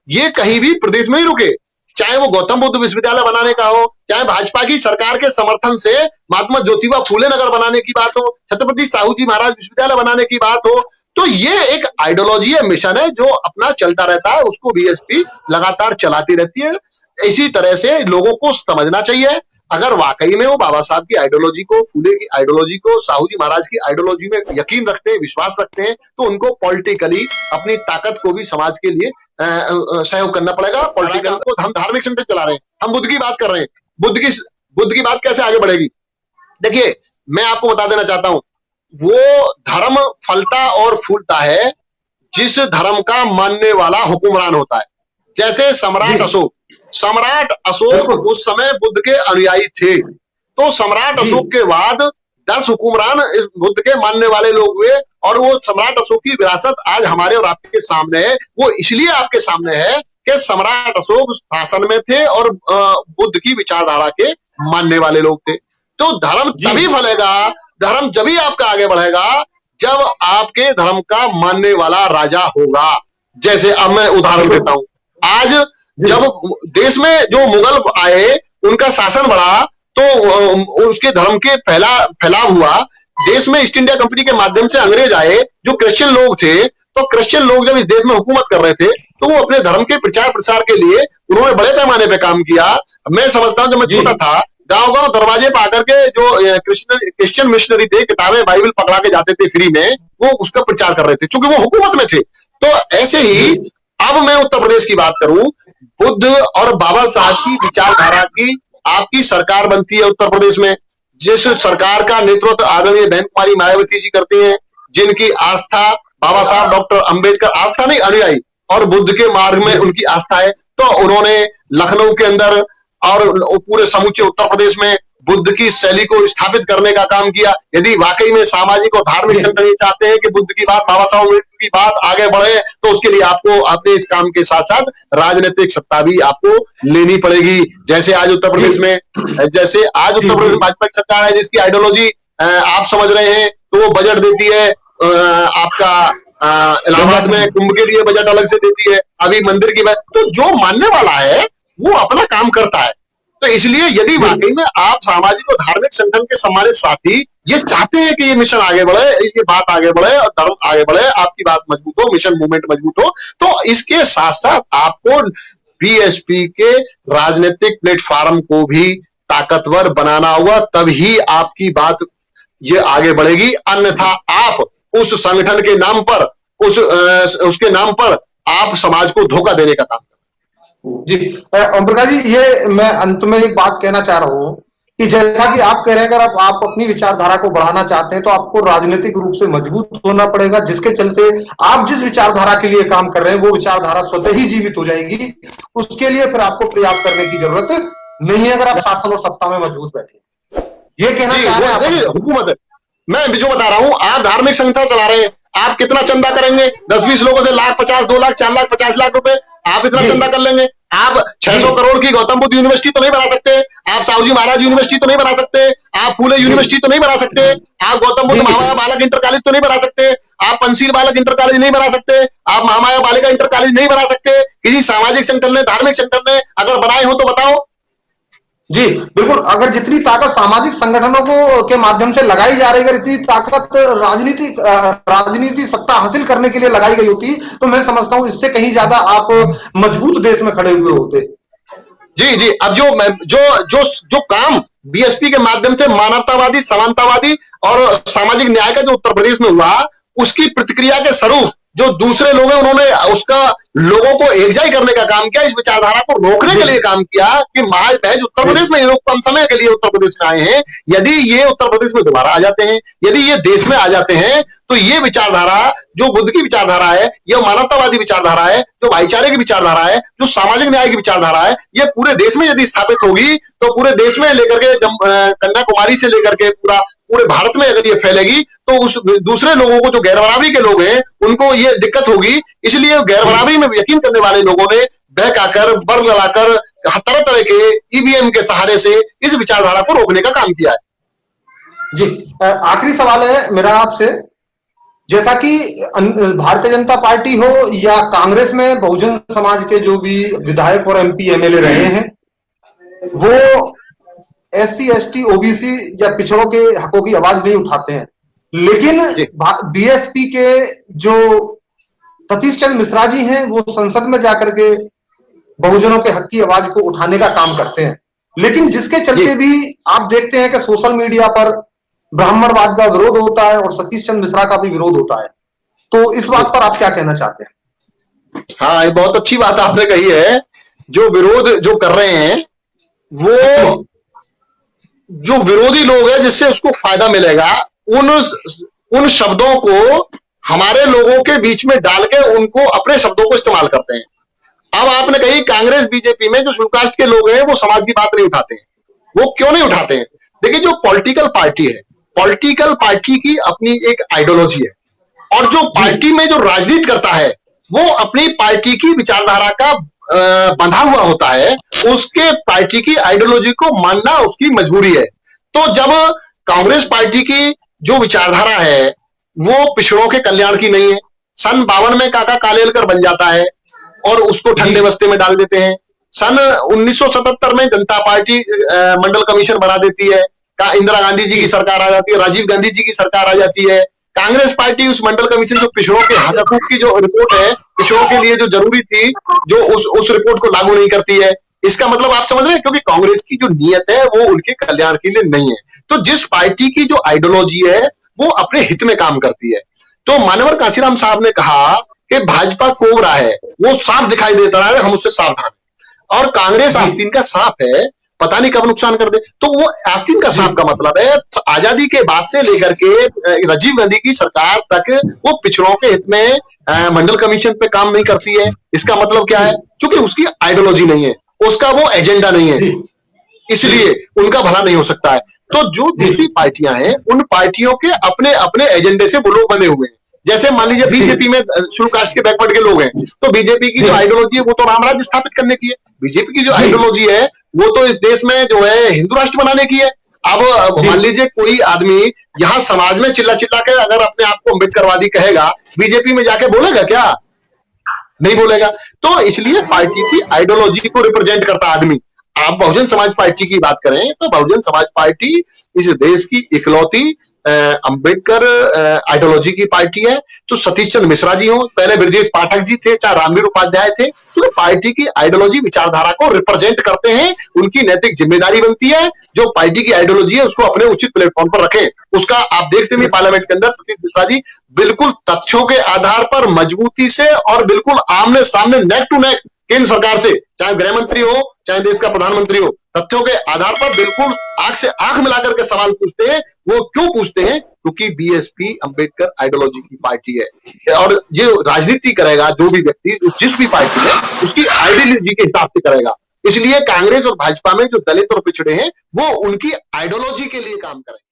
ये कहीं भी प्रदेश में ही रुके। चाहे वो गौतम बुद्ध विश्वविद्यालय बनाने का हो, चाहे भाजपा की सरकार के समर्थन से महात्मा ज्योतिबा फूले नगर बनाने की बात हो, छत्रपति साहू जी महाराज विश्वविद्यालय बनाने की बात हो, तो ये एक आइडियोलॉजी है, मिशन है जो अपना चलता रहता है, उसको बीएसपी लगातार चलाती रहती है। इसी तरह से लोगों को समझना चाहिए, अगर वाकई में वो बाबा साहब की आइडियोलॉजी को, फूले की आइडियोलॉजी को, साहू जी महाराज की आइडियोलॉजी में यकीन रखते हैं, विश्वास रखते हैं, तो उनको पॉलिटिकली अपनी ताकत को भी समाज के लिए सहयोग करना पड़ेगा। पॉलिटिकल को हम धार्मिक संगठन चला रहे हैं, हम बुद्ध की बात कर रहे हैं, बुद्ध की बात कैसे आगे बढ़ेगी? देखिए, मैं आपको बता देना चाहता हूं, वो धर्म फलता और फूलता है जिस धर्म का मानने वाला हुक्मरान होता है। जैसे सम्राट अशोक उस समय बुद्ध के अनुयायी थे, तो सम्राट अशोक के बाद 10 हुक्मरान इस बुद्ध के मानने वाले लोग हुए, और वो सम्राट अशोक की विरासत आज हमारे और आपके सामने है। वो इसलिए आपके सामने है कि सम्राट अशोक शासन में थे और बुद्ध की विचारधारा के मानने वाले लोग थे। तो धर्म तभी फलेगा, धर्म जब ही आपका आगे बढ़ेगा जब आपके धर्म का मानने वाला राजा होगा। जैसे अब मैं उदाहरण देता हूं, आज जब देश में जो मुगल आए, उनका शासन बढ़ा, तो उसके धर्म के फैलाव हुआ। देश में ईस्ट इंडिया कंपनी के माध्यम से अंग्रेज आए, जो क्रिश्चियन लोग थे, तो क्रिश्चियन लोग जब इस देश में हुकूमत कर रहे थे, तो वो अपने धर्म के प्रचार प्रसार के लिए उन्होंने बड़े पैमाने पे काम किया। मैं समझता हूं, जब मैं छोटा था, गांव-गांव दरवाजे पर आकर के जो क्रिश्चियन मिशनरी थे, किताबें बाइबल पकड़ा के जाते थे फ्री में, वो उसका प्रचार कर रहे थे, क्योंकि वो हुकूमत में थे। तो ऐसे ही अब मैं उत्तर प्रदेश की बात करूं, बुद्ध और बाबा साहब की विचारधारा की आपकी सरकार बनती है उत्तर प्रदेश में, जिस सरकार का नेतृत्व आदरणीय बहन कुमारी मायावती जी करते हैं, जिनकी आस्था बाबा साहब डॉक्टर अंबेडकर, आस्था नहीं अनुयायी, और बुद्ध के मार्ग में उनकी आस्था है, तो उन्होंने लखनऊ के अंदर और पूरे समूचे उत्तर प्रदेश में बुद्ध की शैली को स्थापित करने का काम किया। यदि वाकई में सामाजिक और धार्मिक संगठन ये चाहते हैं कि बुद्ध की बात, बाबा साहब अम्बेडकर की बात आगे बढ़े, तो उसके लिए आपको अपने इस काम के साथ साथ राजनीतिक सत्ता भी आपको लेनी पड़ेगी। जैसे आज उत्तर प्रदेश में भाजपा की सरकार है, जिसकी आइडियोलॉजी आप समझ रहे हैं, तो वो बजट देती है आपका इलाहाबाद में कुंभ के लिए बजट अलग से देती है, अभी मंदिर की बात, तो जो मानने वाला है वो अपना काम करता है। तो इसलिए यदि वाकई में आप सामाजिक और धार्मिक संगठन के सम्मानित साथी ये चाहते हैं कि ये मिशन आगे बढ़े, ये बात आगे बढ़े और धर्म आगे बढ़े, आपकी बात मजबूत हो, मिशन मूवमेंट मजबूत हो, तो इसके साथ साथ आपको बीएसपी के राजनीतिक प्लेटफॉर्म को भी ताकतवर बनाना होगा, तभी आपकी बात ये आगे बढ़ेगी। अन्यथा आप उस संगठन के नाम पर, उसके नाम पर आप समाज को धोखा देने का काम। जी ओम प्रकाश जी, ये मैं अंत में एक बात कहना चाह रहा हूं कि जैसा कि आप कह रहे हैं, अगर आप अपनी विचारधारा को बढ़ाना चाहते हैं तो आपको राजनीतिक रूप से मजबूत होना पड़ेगा, जिसके चलते आप जिस विचारधारा के लिए काम कर रहे हैं वो विचारधारा स्वतः ही जीवित हो जाएगी। उसके लिए फिर आपको प्रयास करने की जरूरत नहीं है, अगर आप शासन और सत्ता में मजबूत बैठे। ये कहना चाह रहे हैं हुकूमत है, मैं जो बता रहा हूं, आप धार्मिक संस्था चला रहे हैं, आप कितना चंदा करेंगे? 10-20 लोगों से लाख 50, 2 लाख, 4 लाख, 50 लाख रुपए आप इतना चंदा कर लेंगे? आप 600 करोड़ की गौतम बुद्ध यूनिवर्सिटी तो नहीं बना सकते, आप साहू जी महाराज यूनिवर्सिटी तो नहीं बना सकते, आप फूले यूनिवर्सिटी तो नहीं बना सकते, आप गौतम बुद्ध महामाया बालक इंटर कॉलेज तो नहीं बना सकते, आप पंसीर बालक इंटर कॉलेज नहीं बना सकते, आप महामाया बालिका इंटर कॉलेज नहीं बना सकते। किसी सामाजिक संगठन ने, धार्मिक संगठन ने अगर बनाए हो तो बताओ। जी बिल्कुल, अगर जितनी ताकत सामाजिक संगठनों को के माध्यम से लगाई जा रही है, अगर इतनी ताकत राजनीति सत्ता हासिल करने के लिए लगाई गई होती, तो मैं समझता हूं इससे कहीं ज्यादा आप मजबूत देश में खड़े हुए होते। जी, अब जो काम बीएसपी के माध्यम से मानवतावादी, समानतावादी और सामाजिक न्याय का जो उत्तर प्रदेश में हुआ, उसकी प्रतिक्रिया के स्वरूप जो दूसरे लोग हैं, उन्होंने उसका लोगों को एकजाई करने का काम किया, इस विचारधारा को रोकने के लिए काम किया कि महज उत्तर प्रदेश में ये लोग कम समय के लिए उत्तर प्रदेश में आए हैं। यदि ये उत्तर प्रदेश में दोबारा आ जाते हैं, यदि ये देश में आ जाते हैं, तो ये विचारधारा जो बुद्ध की विचारधारा है, ये मानवतावादी विचारधारा है, जो भाईचारे की विचारधारा है, जो सामाजिक न्याय की विचारधारा है, ये पूरे देश में यदि स्थापित होगी, तो पूरे देश में लेकर के कन्याकुमारी से लेकर के पूरे भारत में अगर ये फैलेगी, तो उस दूसरे लोगों को, जो गैर बराबरी के लोग हैं, उनको ये दिक्कत होगी। इसलिए गैर बराबरी में यकीन करने वाले लोगों ने बहकाकर, बर्फ लगाकर, तरह तरह के ईवीएम के सहारे से इस विचारधारा को रोकने का काम किया है। जी, आखिरी सवाल है मेरा आपसे। जैसा कि भारतीय जनता पार्टी हो या कांग्रेस में बहुजन समाज के जो भी विधायक और एमपी एमएलए रहे हैं, वो एससी एसटी ओबीसी या पिछड़ों के हकों की आवाज नहीं उठाते हैं। लेकिन जी बीएसपी के जो सतीश चंद्र मिश्रा जी हैं, वो संसद में जाकर के बहुजनों के हक की आवाज को उठाने का काम करते हैं। लेकिन जिसके जी चलते भी आप देखते हैं कि सोशल मीडिया पर ब्राह्मणवाद का विरोध होता है और सतीश चंद्र मिश्रा का भी विरोध होता है। तो इस बात पर आप क्या कहना चाहते हैं? हाँ, ये बहुत अच्छी बात आपने कही है। जो विरोध जो कर रहे हैं, वो जो विरोधी लोग हैं जिससे उसको फायदा मिलेगा, उन शब्दों को हमारे लोगों के बीच में डाल के उनको अपने शब्दों को इस्तेमाल करते हैं। अब आपने कही कांग्रेस बीजेपी में जो शेड्यूल कास्ट के लोग हैं वो समाज की बात नहीं उठाते हैं। वो क्यों नहीं उठाते हैं? देखिए, जो पॉलिटिकल पार्टी है, पॉलिटिकल पार्टी की अपनी एक आइडियोलॉजी है, और जो पार्टी में जो राजनीति करता है वो अपनी पार्टी की विचारधारा का बंधा हुआ होता है। उसके पार्टी की आइडियोलॉजी को मानना उसकी मजबूरी है। तो जब कांग्रेस पार्टी की जो विचारधारा है वो पिछड़ों के कल्याण की नहीं है, सन 52 में काका कालेलकर बन जाता है और उसको ठंडे बस्ते में डाल देते हैं। सन 1977 में जनता पार्टी मंडल कमीशन बना देती है, इंदिरा गांधी जी की सरकार आ जाती है, राजीव गांधी जी की सरकार आ जाती है। कांग्रेस पार्टी उस मंडल कमीशन जो पिछड़ों के हकूक की जो रिपोर्ट है, पिछड़ों के लिए जो जरूरी थी, जो उस रिपोर्ट को लागू नहीं करती है। इसका मतलब आप समझ रहे हैं, क्योंकि कांग्रेस की जो नीयत है वो उनके कल्याण के लिए नहीं है। तो जिस पार्टी की जो आइडियोलॉजी है वो अपने हित में काम करती है। तो मानवर कांशीराम साहब ने कहा कि भाजपा कोबरा है, वो साफ दिखाई देता है, हम उससे सावधान हैं। और कांग्रेस आस्तीन का सांप है, पता नहीं कब नुकसान कर दे। तो वो आस्तीन का सांप का मतलब है आजादी के बाद से लेकर के राजीव गांधी की सरकार तक वो पिछड़ों के हित में मंडल कमीशन पे काम नहीं करती है। इसका मतलब क्या है? क्योंकि उसकी आइडियोलॉजी नहीं है, उसका वो एजेंडा नहीं है, इसलिए उनका भला नहीं हो सकता है। तो जो दूसरी पार्टियां हैं, उन पार्टियों के अपने अपने एजेंडे से वो लोग बंधे हुए हैं। जैसे मान लीजिए बीजेपी में शेड्यूल कास्ट के बैकवर्ड के लोग हैं, तो बीजेपी की जो आइडियोलॉजी है वो तो राम राज्य स्थापित करने की है। बीजेपी की जो आइडियोलॉजी है वो तो इस देश में जो है हिंदू राष्ट्र बनाने की है। अब मान लीजिए कोई आदमी यहाँ समाज में चिल्ला चिल्ला के अगर अपने आप को अम्बेडकरवादी कहेगा, बीजेपी में जाके बोलेगा क्या? नहीं बोलेगा। तो इसलिए पार्टी की आइडियोलॉजी को रिप्रेजेंट करता आदमी। आप बहुजन समाज पार्टी की बात करें तो बहुजन समाज पार्टी इस देश की इकलौती अंबेडकर आइडियोलॉजी की पार्टी है। तो सतीश चंद्र मिश्रा जी हो, पहले ब्रजेश पाठक जी थे, चाहे रामवीर उपाध्याय थे, तो पार्टी की आइडियोलॉजी विचारधारा को रिप्रेजेंट करते हैं। उनकी नैतिक जिम्मेदारी बनती है जो पार्टी की आइडियोलॉजी है उसको अपने उचित प्लेटफॉर्म पर रखें। उसका आप देखते हुए पार्लियामेंट के अंदर सतीश मिश्रा जी बिल्कुल तथ्यों के आधार पर मजबूती से और बिल्कुल आमने सामने नेक टू नेक केंद्र सरकार से, चाहे गृह मंत्री हो चाहे देश का प्रधानमंत्री हो, तथ्यों के आधार पर बिल्कुल आंख से आंख मिलाकर के सवाल पूछते हैं। वो क्यों पूछते हैं? क्योंकि बीएसपी अंबेडकर आइडियोलॉजी की पार्टी है, और जो राजनीति करेगा जो भी व्यक्ति जिस भी पार्टी है उसकी आइडियोलॉजी के हिसाब से करेगा। इसलिए कांग्रेस और भाजपा में जो दलित और पिछड़े हैं वो उनकी आइडियोलॉजी के लिए काम करेंगे।